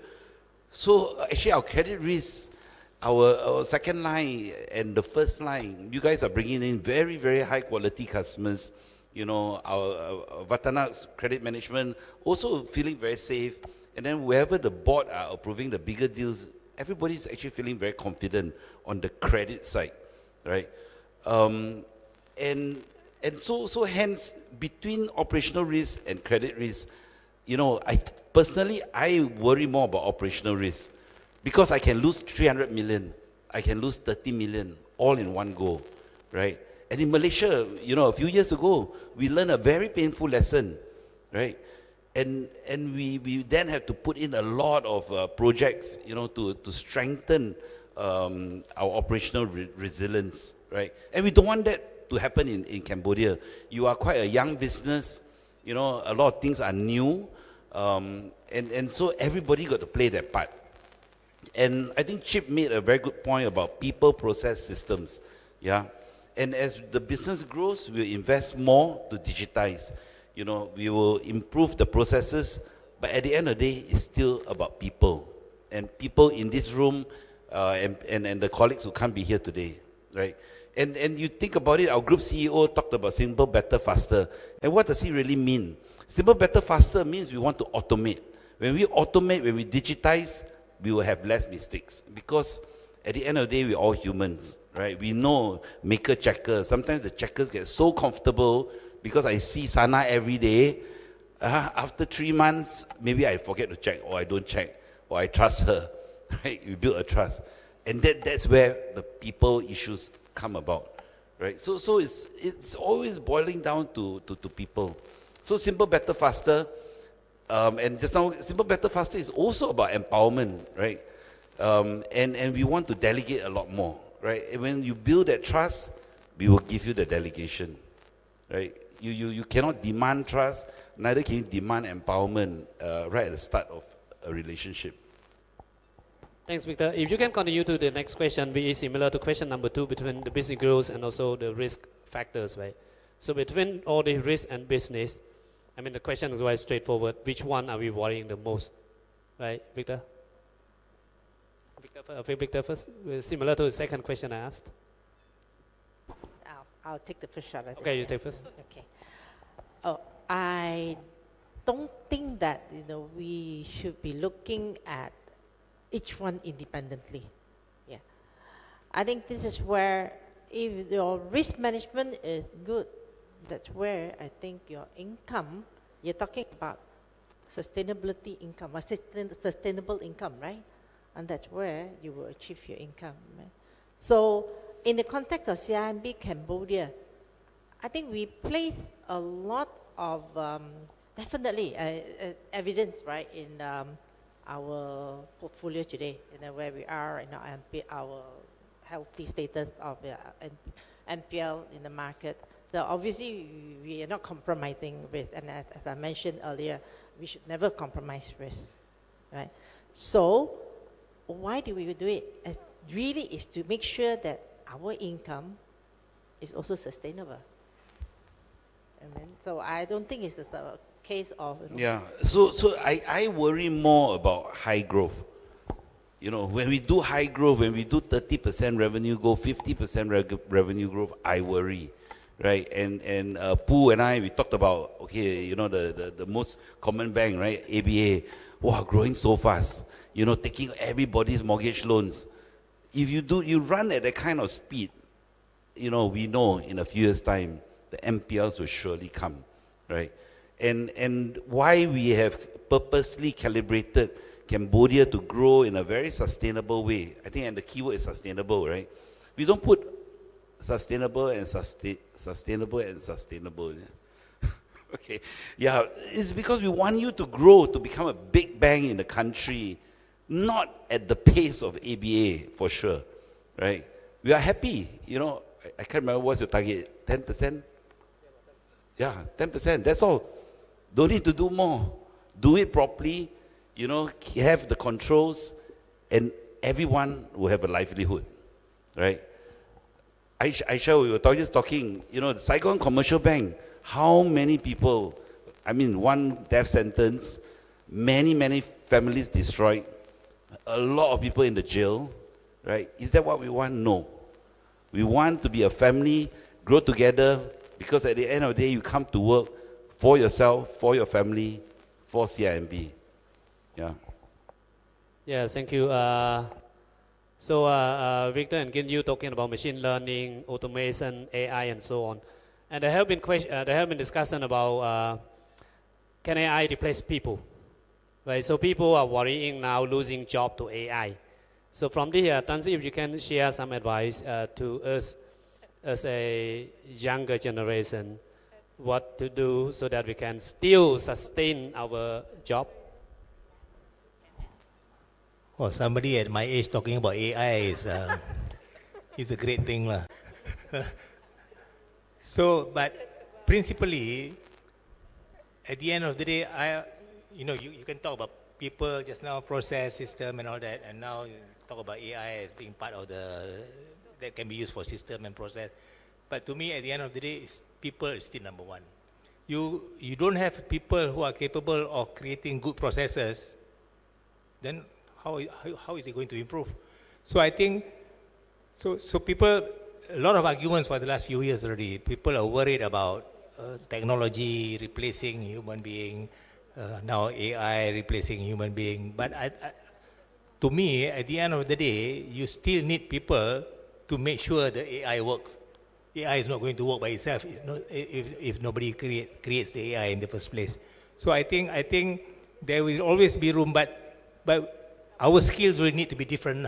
So actually our credit risk, our second line and the first line, you guys are bringing in very, very high quality customers. Our Vatana's credit management also feeling very safe. And then wherever the board are approving the bigger deals, everybody's actually feeling very confident on the credit side, right? And so hence between operational risk and credit risk, I personally worry more about operational risk because I can lose 300 million, I can lose 30 million all in one go, right? And in Malaysia, a few years ago, we learned a very painful lesson, right? And we then have to put in a lot of projects, to strengthen our operational resilience, right? And we don't want that to happen in Cambodia. You are quite a young business, a lot of things are new, and so everybody got to play their part. And I think Chip made a very good point about people, process, systems, yeah? And as the business grows, we'll invest more to digitize. You know, we will improve the processes, but at the end of the day, it's still about people. And people in this room and the colleagues who can't be here today, right? And you think about it, our group CEO talked about simple, better, faster. And what does he really mean? Simple, better, faster means we want to automate. When we automate, when we digitize, we will have less mistakes. Because at the end of the day, we're all humans, right? We know maker checker. Sometimes the checkers get so comfortable because I see Sana every day. After 3 months, maybe I forget to check, or I don't check, or I trust her, right? We build a trust. And that's where the people issues come about, right? So it's always boiling down to people. So simple, better, faster. And just now, simple, better, faster is also about empowerment, right? And we want to delegate a lot more, right? And when you build that trust, we will give you the delegation, right? You cannot demand trust, neither can you demand empowerment right at the start of a relationship. Thanks, Victor. If you can continue to the next question, which is similar to question number 2 between the business growth and also the risk factors, right? So between all the risk and business, I mean, the question is quite straightforward. Which one are we worrying the most, right, Victor? Victor first, similar to the second question I asked. I'll take the first shot at this. Okay, you take first. Okay. Oh, I don't think that we should be looking at each one independently. Yeah, I think this is where if your risk management is good, that's where I think your income. You're talking about sustainability income, or sustainable income, right? And that's where you will achieve your income, right? So in the context of CIMB Cambodia, I think we place a lot of definitely evidence, right, in our portfolio today, where we are, our healthy status of NPL in the market. So obviously we are not compromising risk, and as I mentioned earlier, we should never compromise risk, right? So why do we do it? It really is to make sure that our income is also sustainable. So I don't think it's a case of... Yeah, so I worry more about high growth. You know, when we do high growth, when we do 30% revenue growth, 50% revenue growth, I worry, right? And Pooh and I, we talked about, okay, you know, the most common bank, right? ABA, wow, growing so fast, you know, taking everybody's mortgage loans. If you run at that kind of speed, you know, we know in a few years' time, the NPLs will surely come, right? And why we have purposely calibrated Cambodia to grow in a very sustainable way, I think, and the keyword is sustainable, right? We don't put sustainable and sustainable and sustainable. Okay, yeah, it's because we want you to grow to become a big bank in the country, not at the pace of ABA, for sure, right? We are happy, you know, I can't remember what's your target, 10%? Yeah, 10%, that's all. Don't need to do more. Do it properly, you know, have the controls, and everyone will have a livelihood, right? Aisha, we were just talking, you know, the Saigon Commercial Bank, how many people, I mean, one death sentence, many families destroyed, a lot of people in the jail, right? Is that what we want? No. We want to be a family, grow together, because at the end of the day, you come to work for yourself, for your family, for CIMB. Yeah. Yeah, thank you. Victor and Gin, you talking about machine learning, automation, AI, and so on. And there have been discussion about can AI replace people, right? So people are worrying now losing job to AI. So from here, Tansi, if you can share some advice to us as a younger generation, what to do so that we can still sustain our job. Well, somebody at my age talking about AI is a great thing, lah. So, but principally, at the end of the day, you can talk about people just now, process, system, and all that, and now you talk about AI as being part of that can be used for system and process. But to me, at the end of the day, people is still number one. You don't have people who are capable of creating good processes, then how is it going to improve? So I think, so people, a lot of arguments for the last few years already, people are worried about technology replacing human being, now AI replacing human being. But to me, at the end of the day, you still need people to make sure the AI works. AI is not going to work by itself if nobody creates the AI in the first place. So I think there will always be room, but our skills will need to be different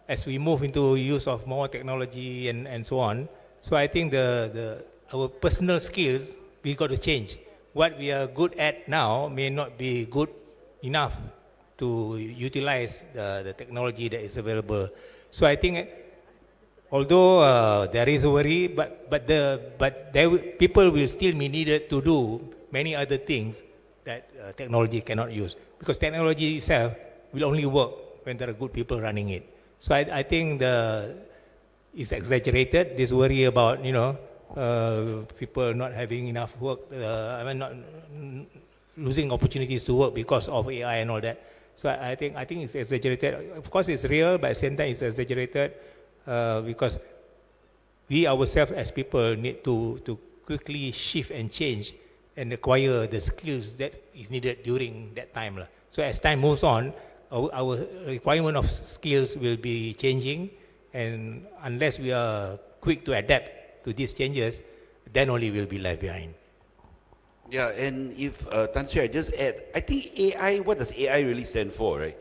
as we move into use of more technology and so on. So I think our personal skills, we got to change. What we are good at now may not be good enough to utilize the technology that is available. So I think, although there is a worry, but people will still be needed to do many other things that technology cannot use, because technology itself will only work when there are good people running it. So I think it's exaggerated, this worry about people not having enough work, not losing opportunities to work because of AI and all that. So I think it's exaggerated. Of course, it's real, but at the same time, it's exaggerated because we ourselves as people need to quickly shift and change and acquire the skills that is needed during that time. So as time moves on, our requirement of skills will be changing, and unless we are quick to adapt to these changes, then only we'll be left behind. Yeah, and if Tan Sri, I just add, I think AI, what does AI really stand for, right?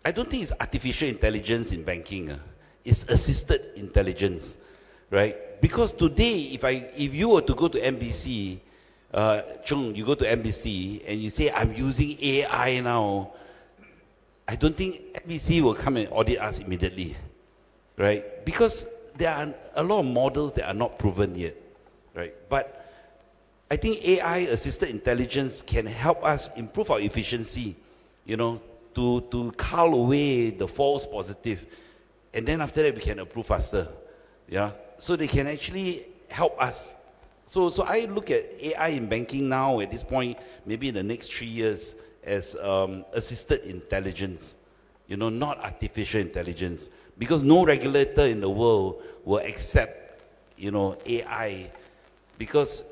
I don't think it's artificial intelligence in banking. It's assisted intelligence, right? Because today, if you were to go to MBC, Chung, you go to MBC and you say, I'm using AI now, I don't think MBC will come and audit us immediately, right? Because there are a lot of models that are not proven yet, right? But I think AI-assisted intelligence can help us improve our efficiency, to cull away the false positive. And then after that, we can approve faster, yeah? So they can actually help us. So I look at AI in banking now, at this point, maybe in the next 3 years, as assisted intelligence, not artificial intelligence. Because no regulator in the world will accept, AI. Because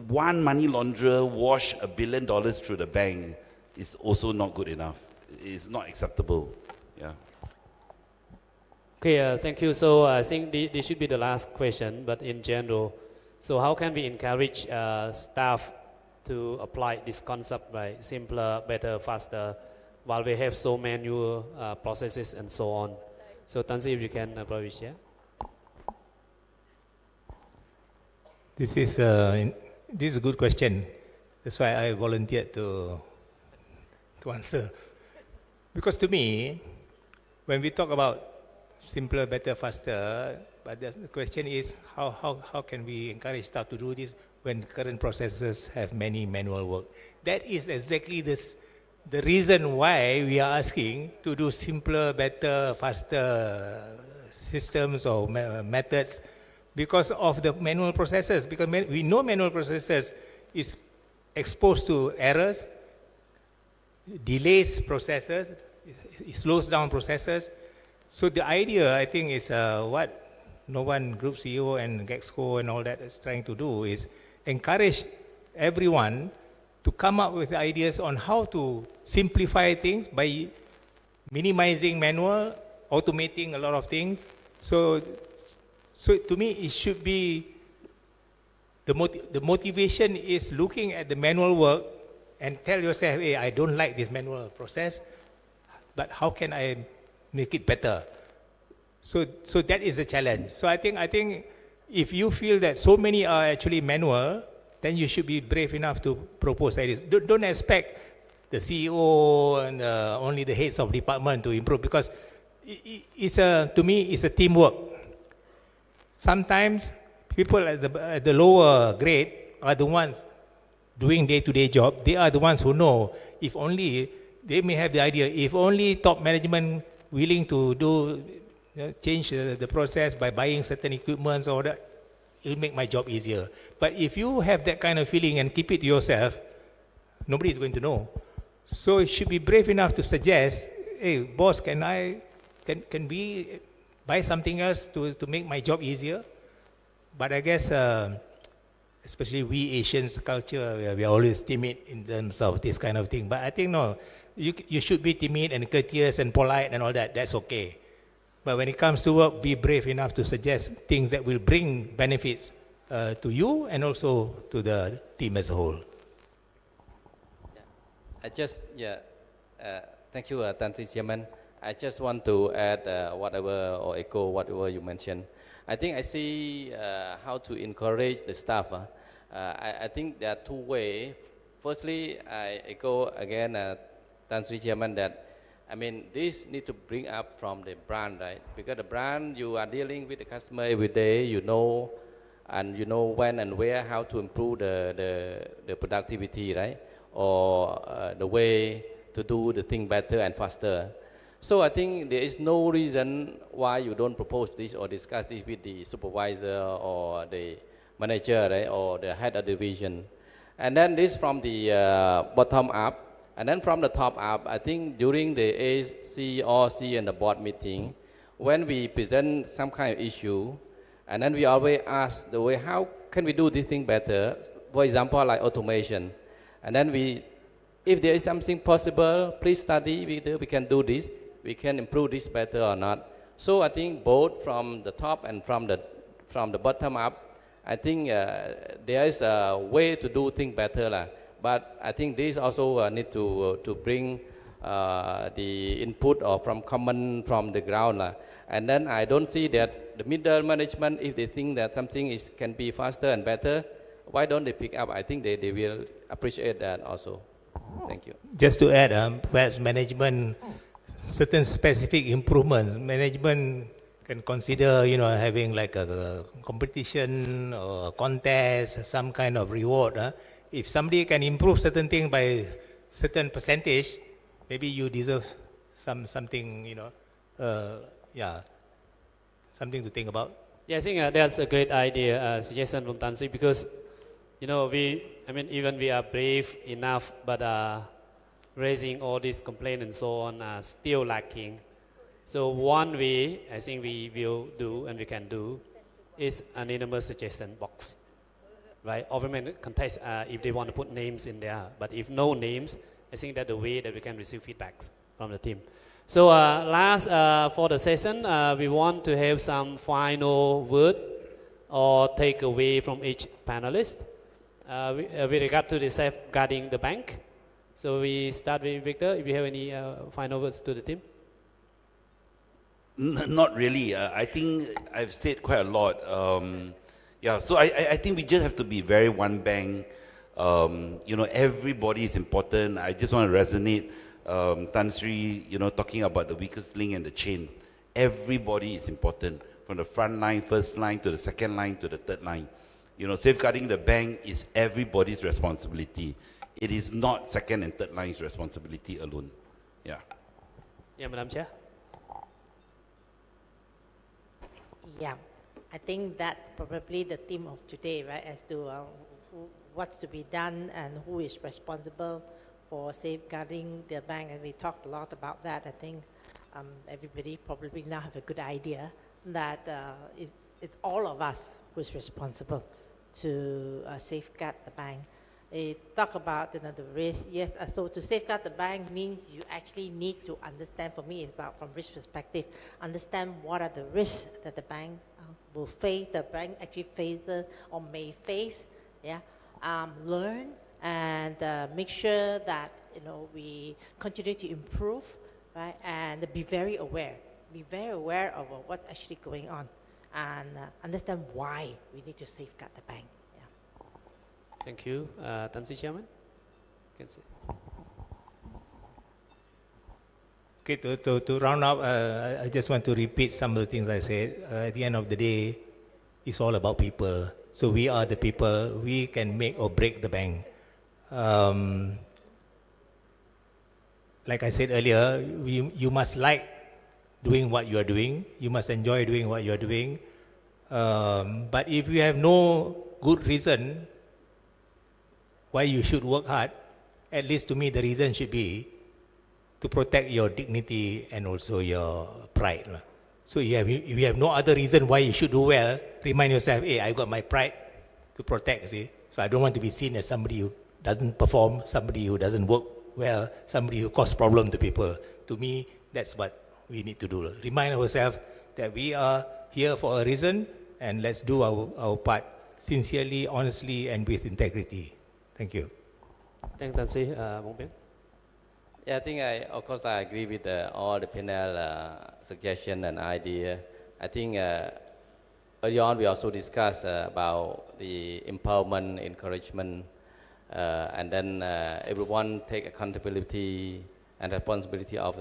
one money launderer wash $1 billion through the bank is also not good enough. It's not acceptable, yeah. Okay, thank you. So I think this should be the last question, but in general, so how can we encourage staff to apply this concept, right? Simpler, better, faster, while we have so manual processes and so on. So Tansi, if you can probably share. This is a good question. That's why I volunteered to answer. Because to me, when we talk about simpler, better, faster, but the question is how can we encourage staff to do this when current processes have many manual work? That is exactly the reason why we are asking to do simpler, better, faster systems or methods, because of the manual processes. Because we know manual processes is exposed to errors, delays processes, it slows down processes. So the idea, I think, is what Novan Group CEO and Gexco and all that is trying to do is encourage everyone to come up with ideas on how to simplify things by minimizing manual, automating a lot of things. So to me, it should be, the motivation is looking at the manual work and tell yourself, hey, I don't like this manual process, but how can I make it better? So that is the challenge. So I think if you feel that so many are actually manual, then you should be brave enough to propose ideas. Don't expect the CEO and only the heads of department to improve, because to me, it's a teamwork. Sometimes people at the lower grade are the ones doing day-to-day job. They are the ones who know. If only they may have the idea, if only top management willing to change the process by buying certain equipments or that, it'll make my job easier. But if you have that kind of feeling and keep it to yourself, nobody is going to know. So you should be brave enough to suggest, hey, boss, can we buy something else to make my job easier? But I guess, especially we Asians culture, we are always timid in terms of this kind of thing. But I think, no, you should be timid and courteous and polite and all that. That's okay. But when it comes to work, be brave enough to suggest things that will bring benefits to you and also to the team as a whole. Thank you, Tan Sri Chairman. I just want to add whatever or echo whatever you mentioned. I think I see how to encourage the staff. I think there are two ways. Firstly, I echo again, Tan Sri Chairman, that I mean, this need to bring up from the brand, right? Because the brand, you are dealing with the customer every day, you know, and you know when and where, how to improve the productivity, right? Or the way to do the thing better and faster. So I think there is no reason why you don't propose this or discuss this with the supervisor or the manager, right? Or the head of division. And then this from the bottom up. And then from the top up, I think during the ACOC and the board meeting, when we present some kind of issue, and then we always ask the way, how can we do this thing better? For example, like automation. And then if there is something possible, please study, we can do this, we can improve this better or not. So I think both from the top and from the bottom up, I think there is a way to do things better. But I think this also need to bring the input or from the ground. And then I don't see that the middle management, if they think that something can be faster and better, why don't they pick up? I think they will appreciate that also. Thank you. Just to add, perhaps management, certain specific improvements, management can consider, having like a competition or a contest, some kind of reward. If somebody can improve certain thing by certain percentage, maybe you deserve something, something to think about. Yeah, I think that's a great idea, suggestion from Tan Sri, because, even we are brave enough, but raising all these complaints and so on are still lacking. So one way I think we will do and we can do is anonymous suggestion box. Right, government contest if they want to put names in there, but if no names, I think that's the way that we can receive feedbacks from the team. So last for the session, we want to have some final word or takeaway from each panelist with regard to the safeguarding the bank. So we start with Victor. If you have any final words to the team. Not really. I think I've said quite a lot. So I think we just have to be very one bank. Everybody is important. I just want to resonate, Tan Sri, talking about the weakest link and the chain. Everybody is important, from the front line, first line, to the second line, to the third line. Safeguarding the bank is everybody's responsibility. It is not second and third line's responsibility alone. Yeah. Yeah, Madam Chair. Yeah. I think that's probably the theme of today, right, as to what's to be done and who is responsible for safeguarding the bank. And we talked a lot about that. I think everybody probably now have a good idea that it's all of us who's responsible to safeguard the bank. They talk about the risk. Yes, so to safeguard the bank means you actually need to understand, for me it's about from risk perspective, understand what are the risks that the bank will face, the bank actually faces or may face, learn and make sure that we continue to improve, right, and be very aware of what's actually going on, and understand why we need to safeguard the bank. Thank you, Tan Sri Chairman. Can say. Okay, to round up, I just want to repeat some of the things I said. At the end of the day, it's all about people. So we are the people. We can make or break the bank. Like I said earlier, you must like doing what you are doing. You must enjoy doing what you are doing. But if you have no good reason why you should work hard, at least to me the reason should be to protect your dignity and also your pride. So if you have no other reason why you should do well, remind yourself, hey, I got my pride to protect, see. So I don't want to be seen as somebody who doesn't perform, somebody who doesn't work well, somebody who causes problem to people. To me, that's what we need to do. Remind ourselves that we are here for a reason, and let's do our part sincerely, honestly, and with integrity. Thank you. Thank you, Tansi. Bong Pien. Yeah, I think of course, I agree with all the panel suggestion and idea. I think early on we also discussed about the empowerment, encouragement, and then everyone take accountability and responsibility of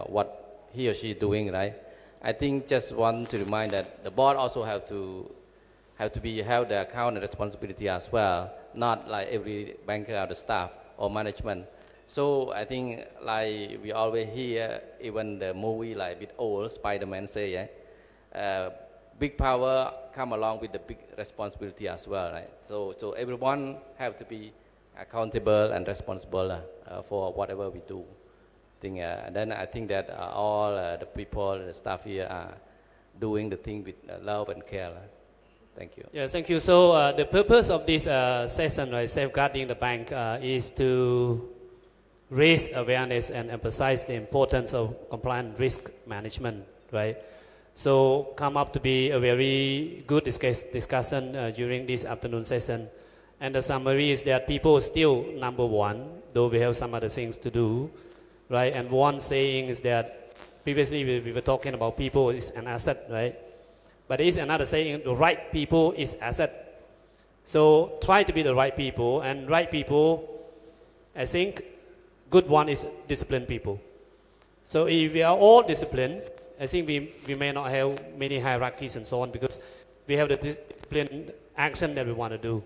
what he or she is doing, right? I think just want to remind that the board also have to be held the account and responsibility as well, not like every banker or the staff or management. So I think like we always hear, even the movie like bit old, Spider-Man say, big power come along with the big responsibility as well, right? So everyone have to be accountable and responsible for whatever we do. Then I think that all the people, the staff here are doing the thing with love and care. Thank you. Yeah, thank you. So the purpose of this session, right, safeguarding the bank, is to raise awareness and emphasize the importance of compliant risk management, right? So come up to be a very good discussion during this afternoon session. And the summary is that people are still number one, though we have some other things to do, right? And one saying is that previously we were talking about people is an asset, right? But there is another saying, the right people is asset. So try to be the right people, and right people, I think, good one is disciplined people. So if we are all disciplined, I think we may not have many hierarchies and so on, because we have the disciplined action that we want to do,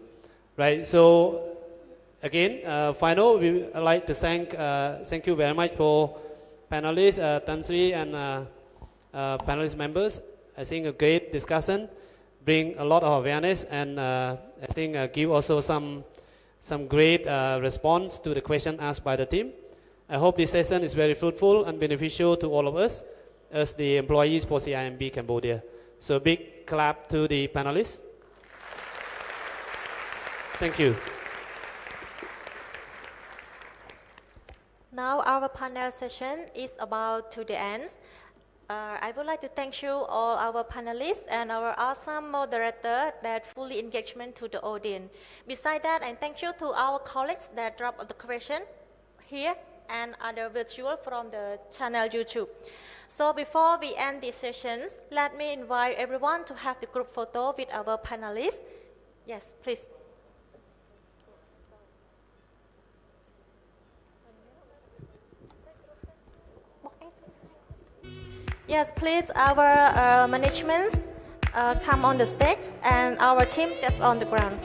right? So again, final, we would like to thank you very much for panelists, Tan Sri and panelist members. I think a great discussion, bring a lot of awareness, and I think give also some great response to the question asked by the team. I hope this session is very fruitful and beneficial to all of us as the employees for CIMB Cambodia. So big clap to the panelists. Thank you. Now our panel session is about to the end. I would like to thank you all our panelists and our awesome moderator that fully engagement to the audience. Besides that, I thank you to our colleagues that dropped the question here and other virtual from the channel YouTube. So before we end these sessions, let me invite everyone to have the group photo with our panelists. Yes, please. Yes, please, our management come on the stage and our team just on the ground.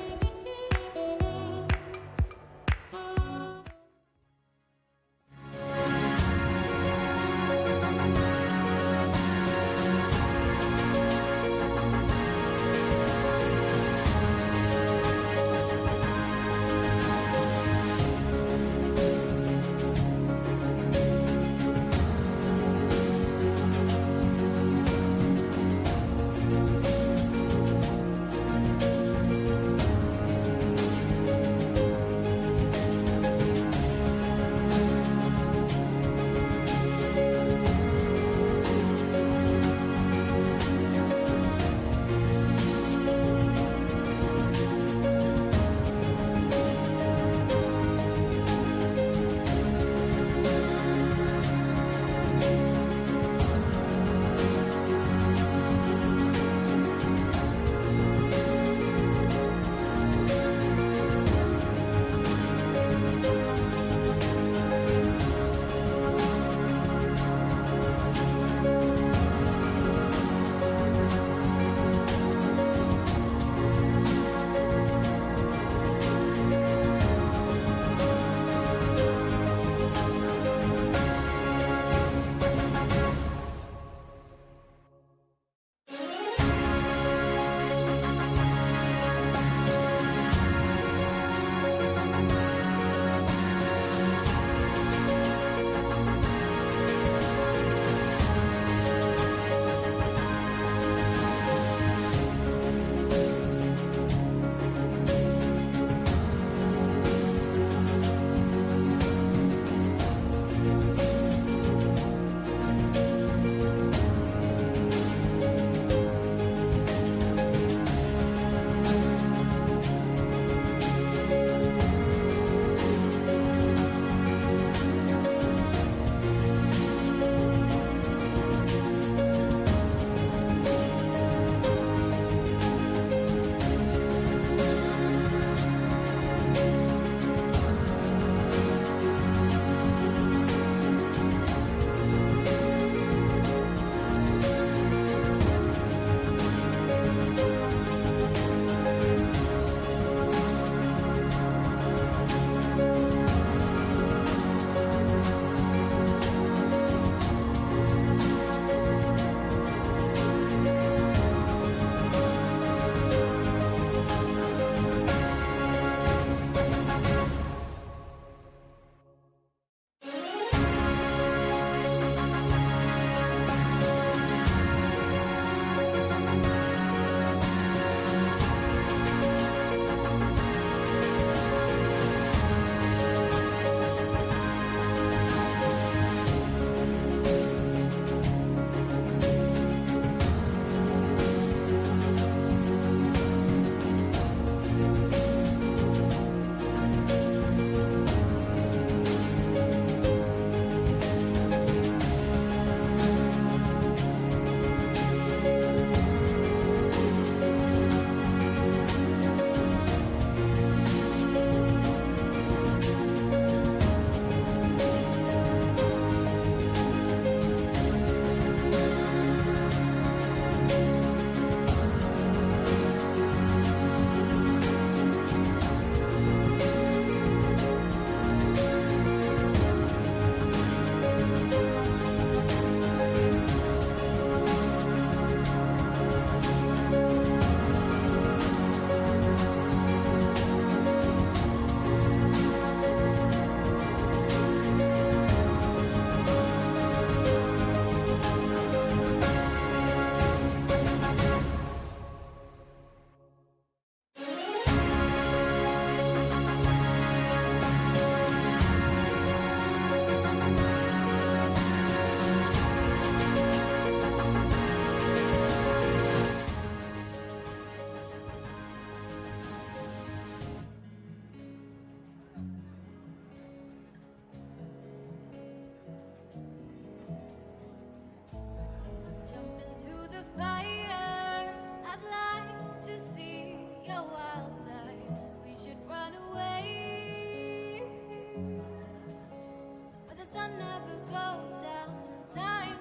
the fire. I'd like to see your wild side. We should run away, but the sun never goes down in time.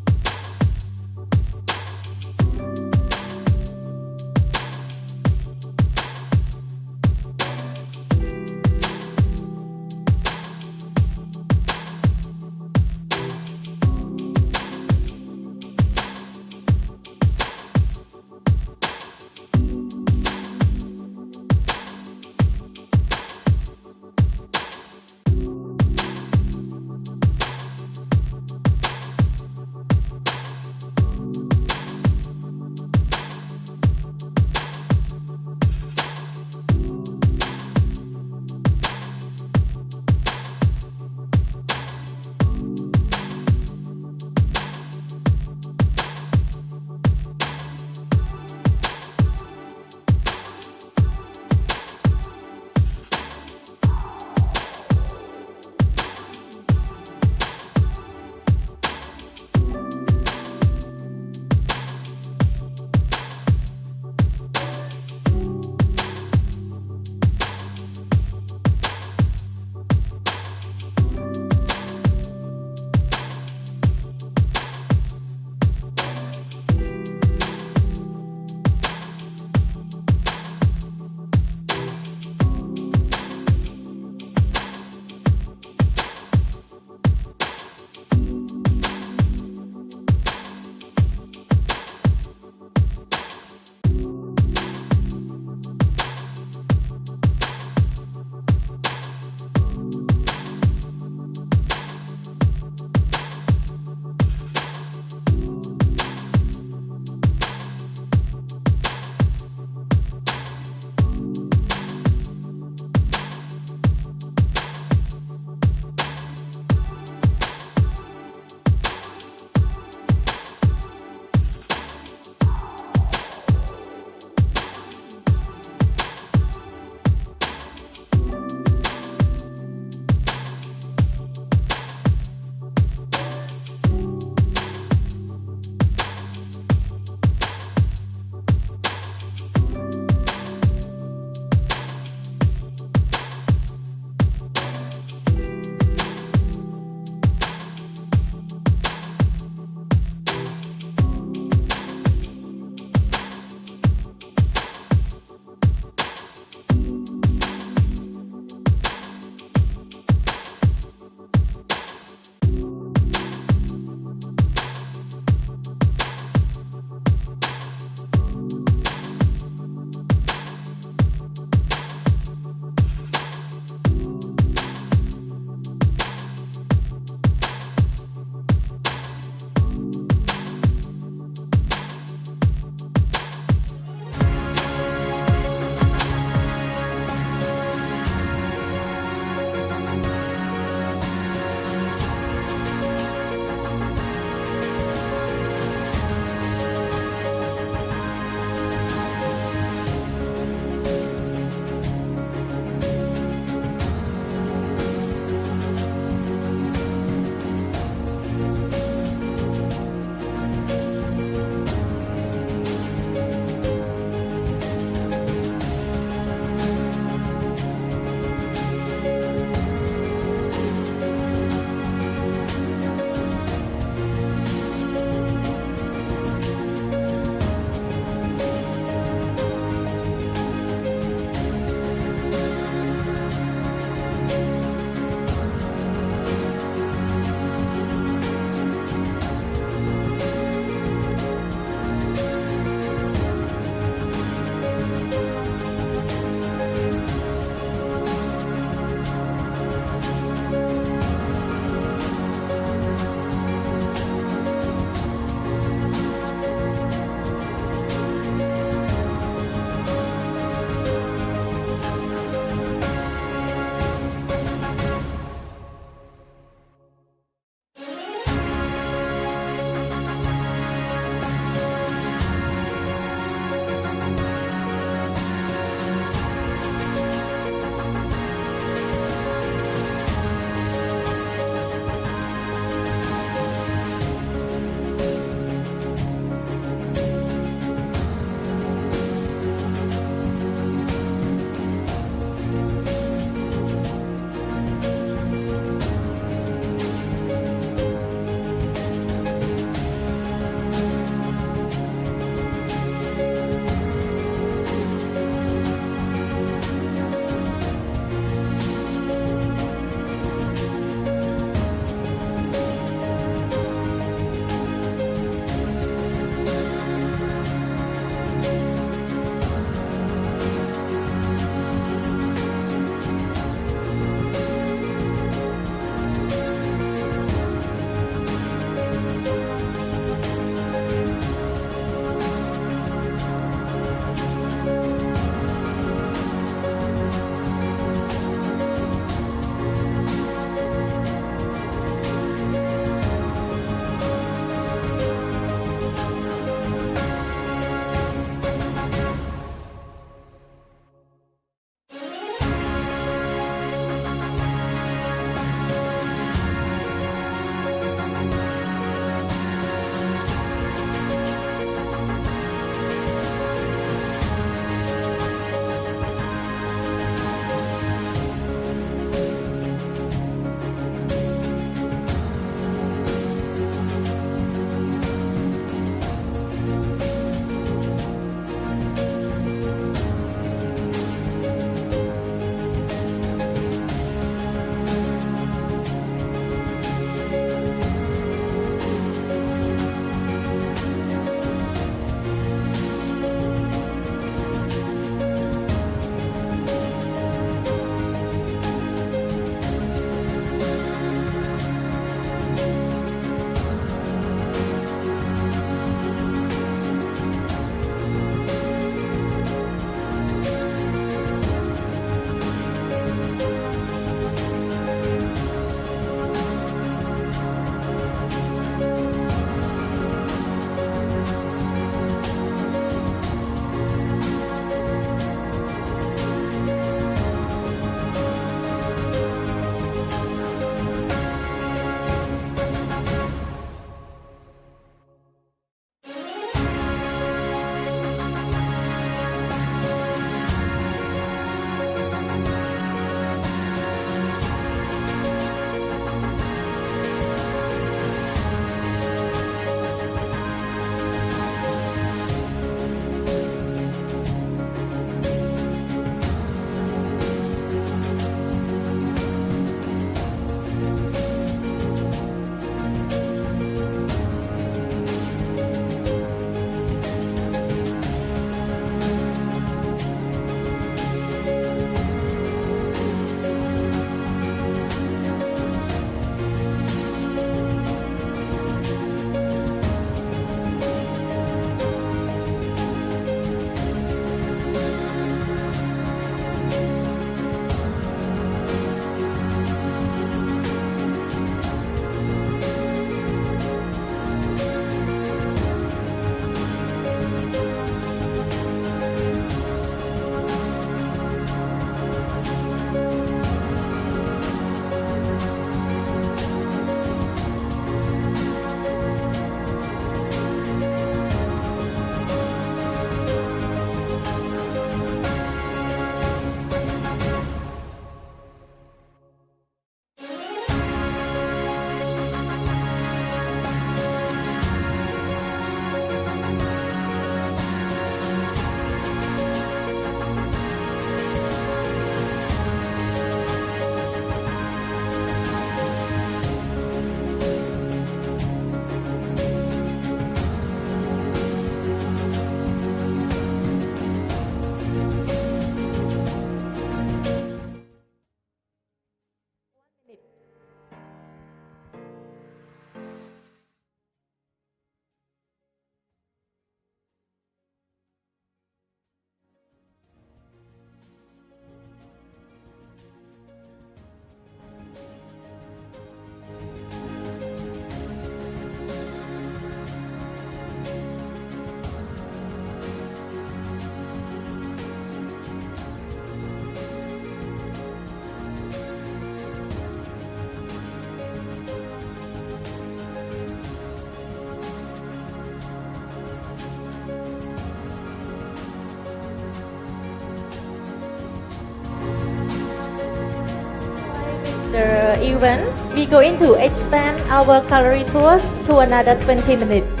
events, we're going to extend our gallery tour to another 20 minutes.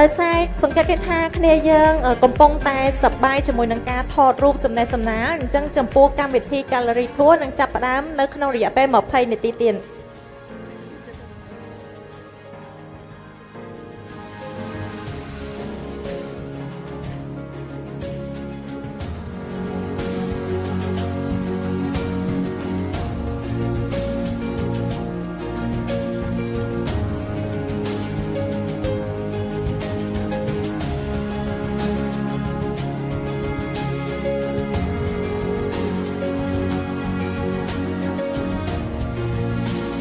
ដោយសារសង្កេតឃើញថាគ្នាយើងកំពុងតែសប្បាយជាមួយនឹងការថតរូបសំណេះសំណាលអញ្ចឹងចំពោះកម្មវិធី Gallery Tour នឹងចាប់ផ្ដើមនៅក្នុងរយៈពេល20នាទីទៀត Hãy subscribe cho kênh Ghiền Mì Gõ để không bỏ lỡ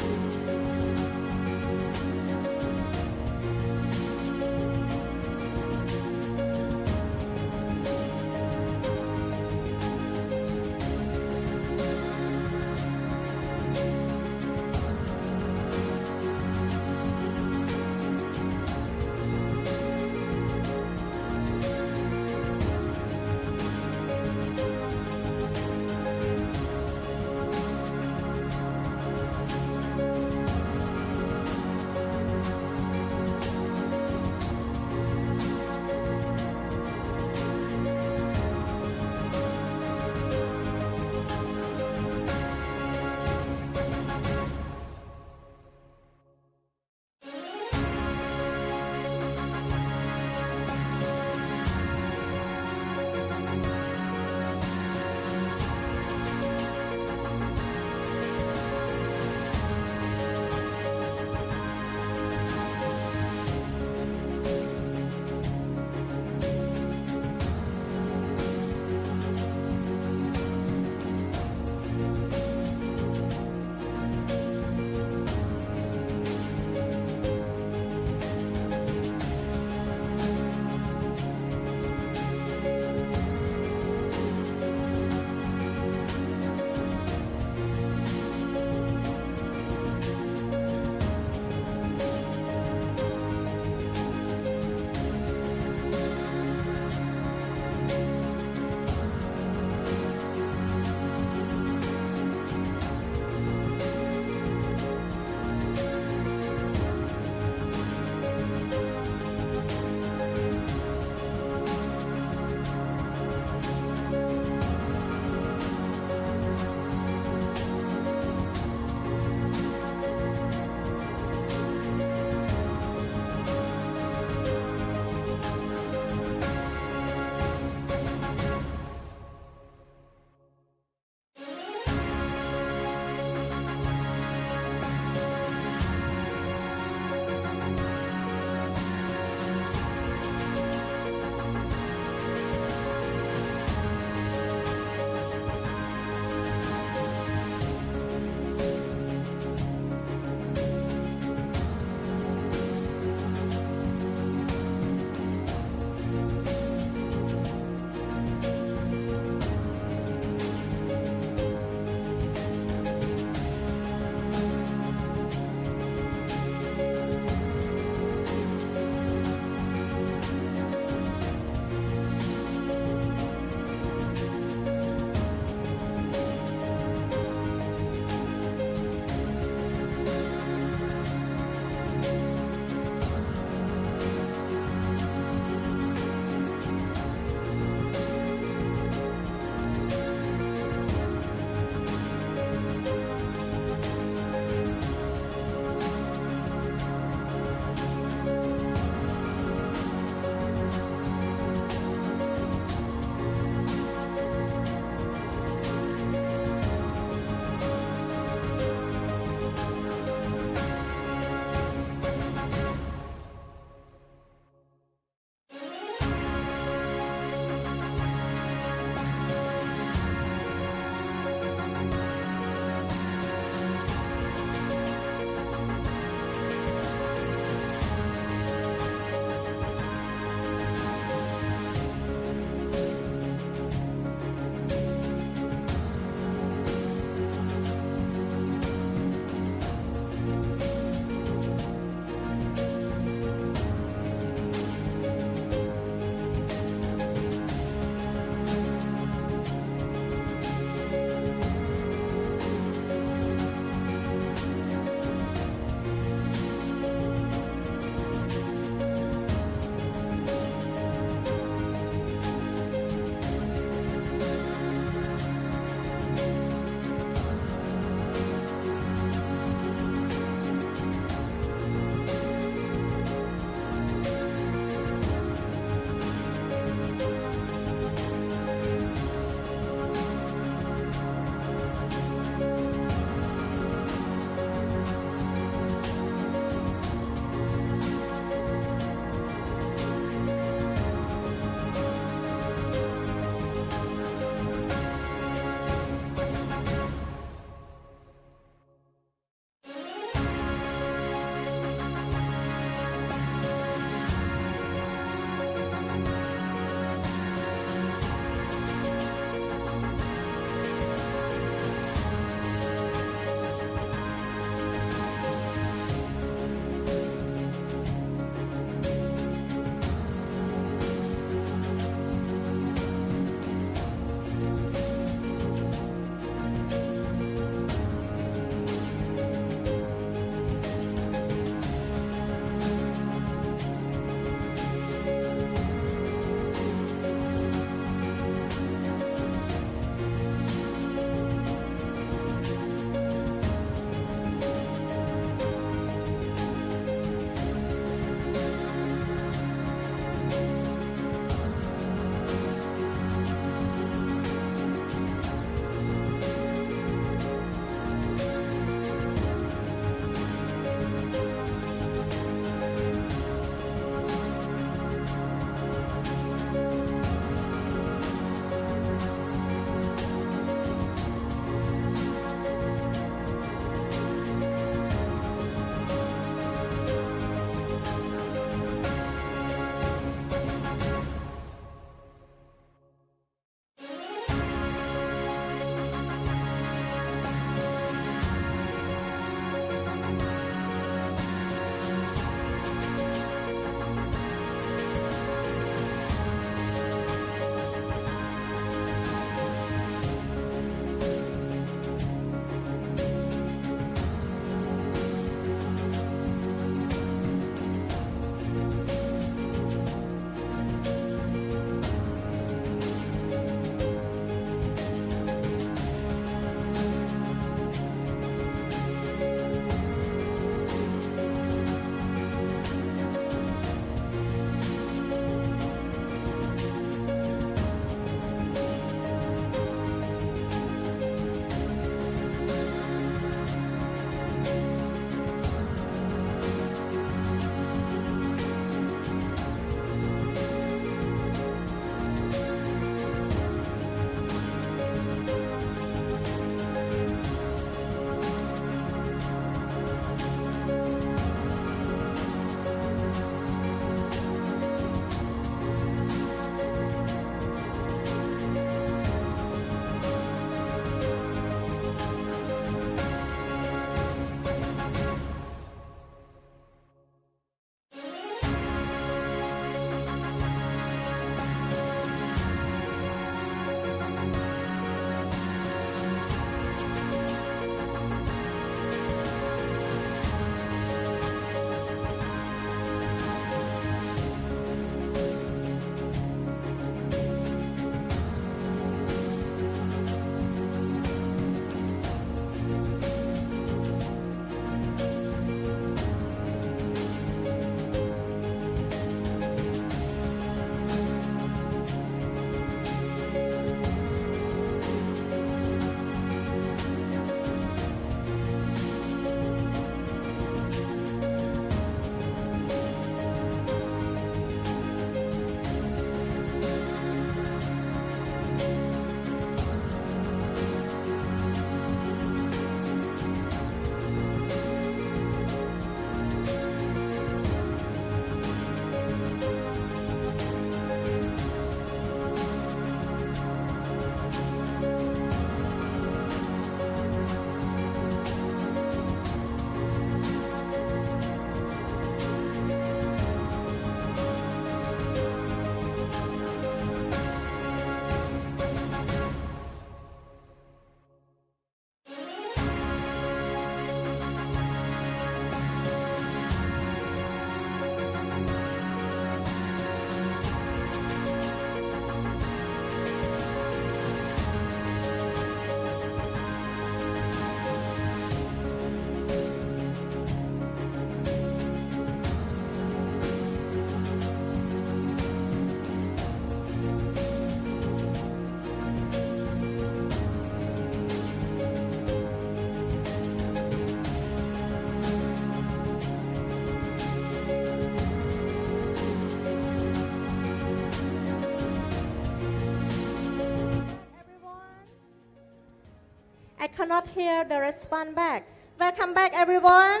cannot hear the response back. Welcome back, everyone.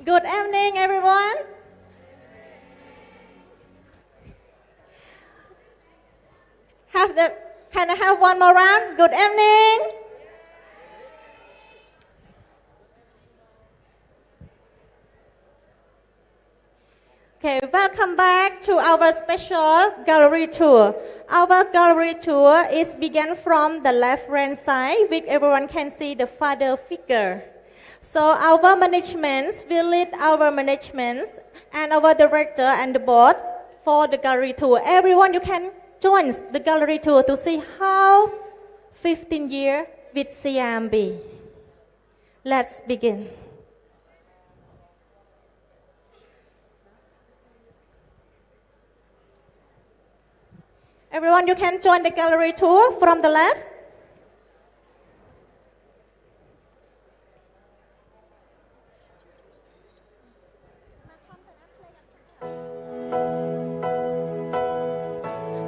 Good evening, everyone. Can I have one more round? Good evening. Okay, welcome back to our special gallery tour. Our gallery tour is began from the left-hand side, which everyone can see the father figure. So our management will lead our management and our director and the board for the gallery tour. Everyone, you can join the gallery tour to see how 15 years with CIMB. Let's begin. Everyone, you can join the gallery tour from the left.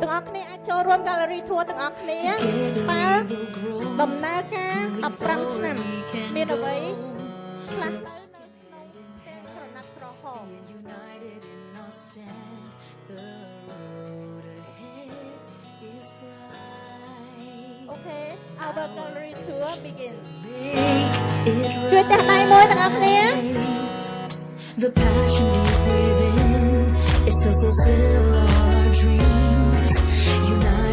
Từng ởគ្នាអាចចូលរួម gallery tour ទាំងអស់គ្នាតើដំណើរការ15ឆ្នាំមានអ្វីខ្លះទៅនៅក្នុងផ្ទះក្រណាត់ក្រហម Okay, our gallery tour begins. ជួយទះដៃមួយទាំងអស់គ្នា The passion deep within is to fulfill all our dreams. United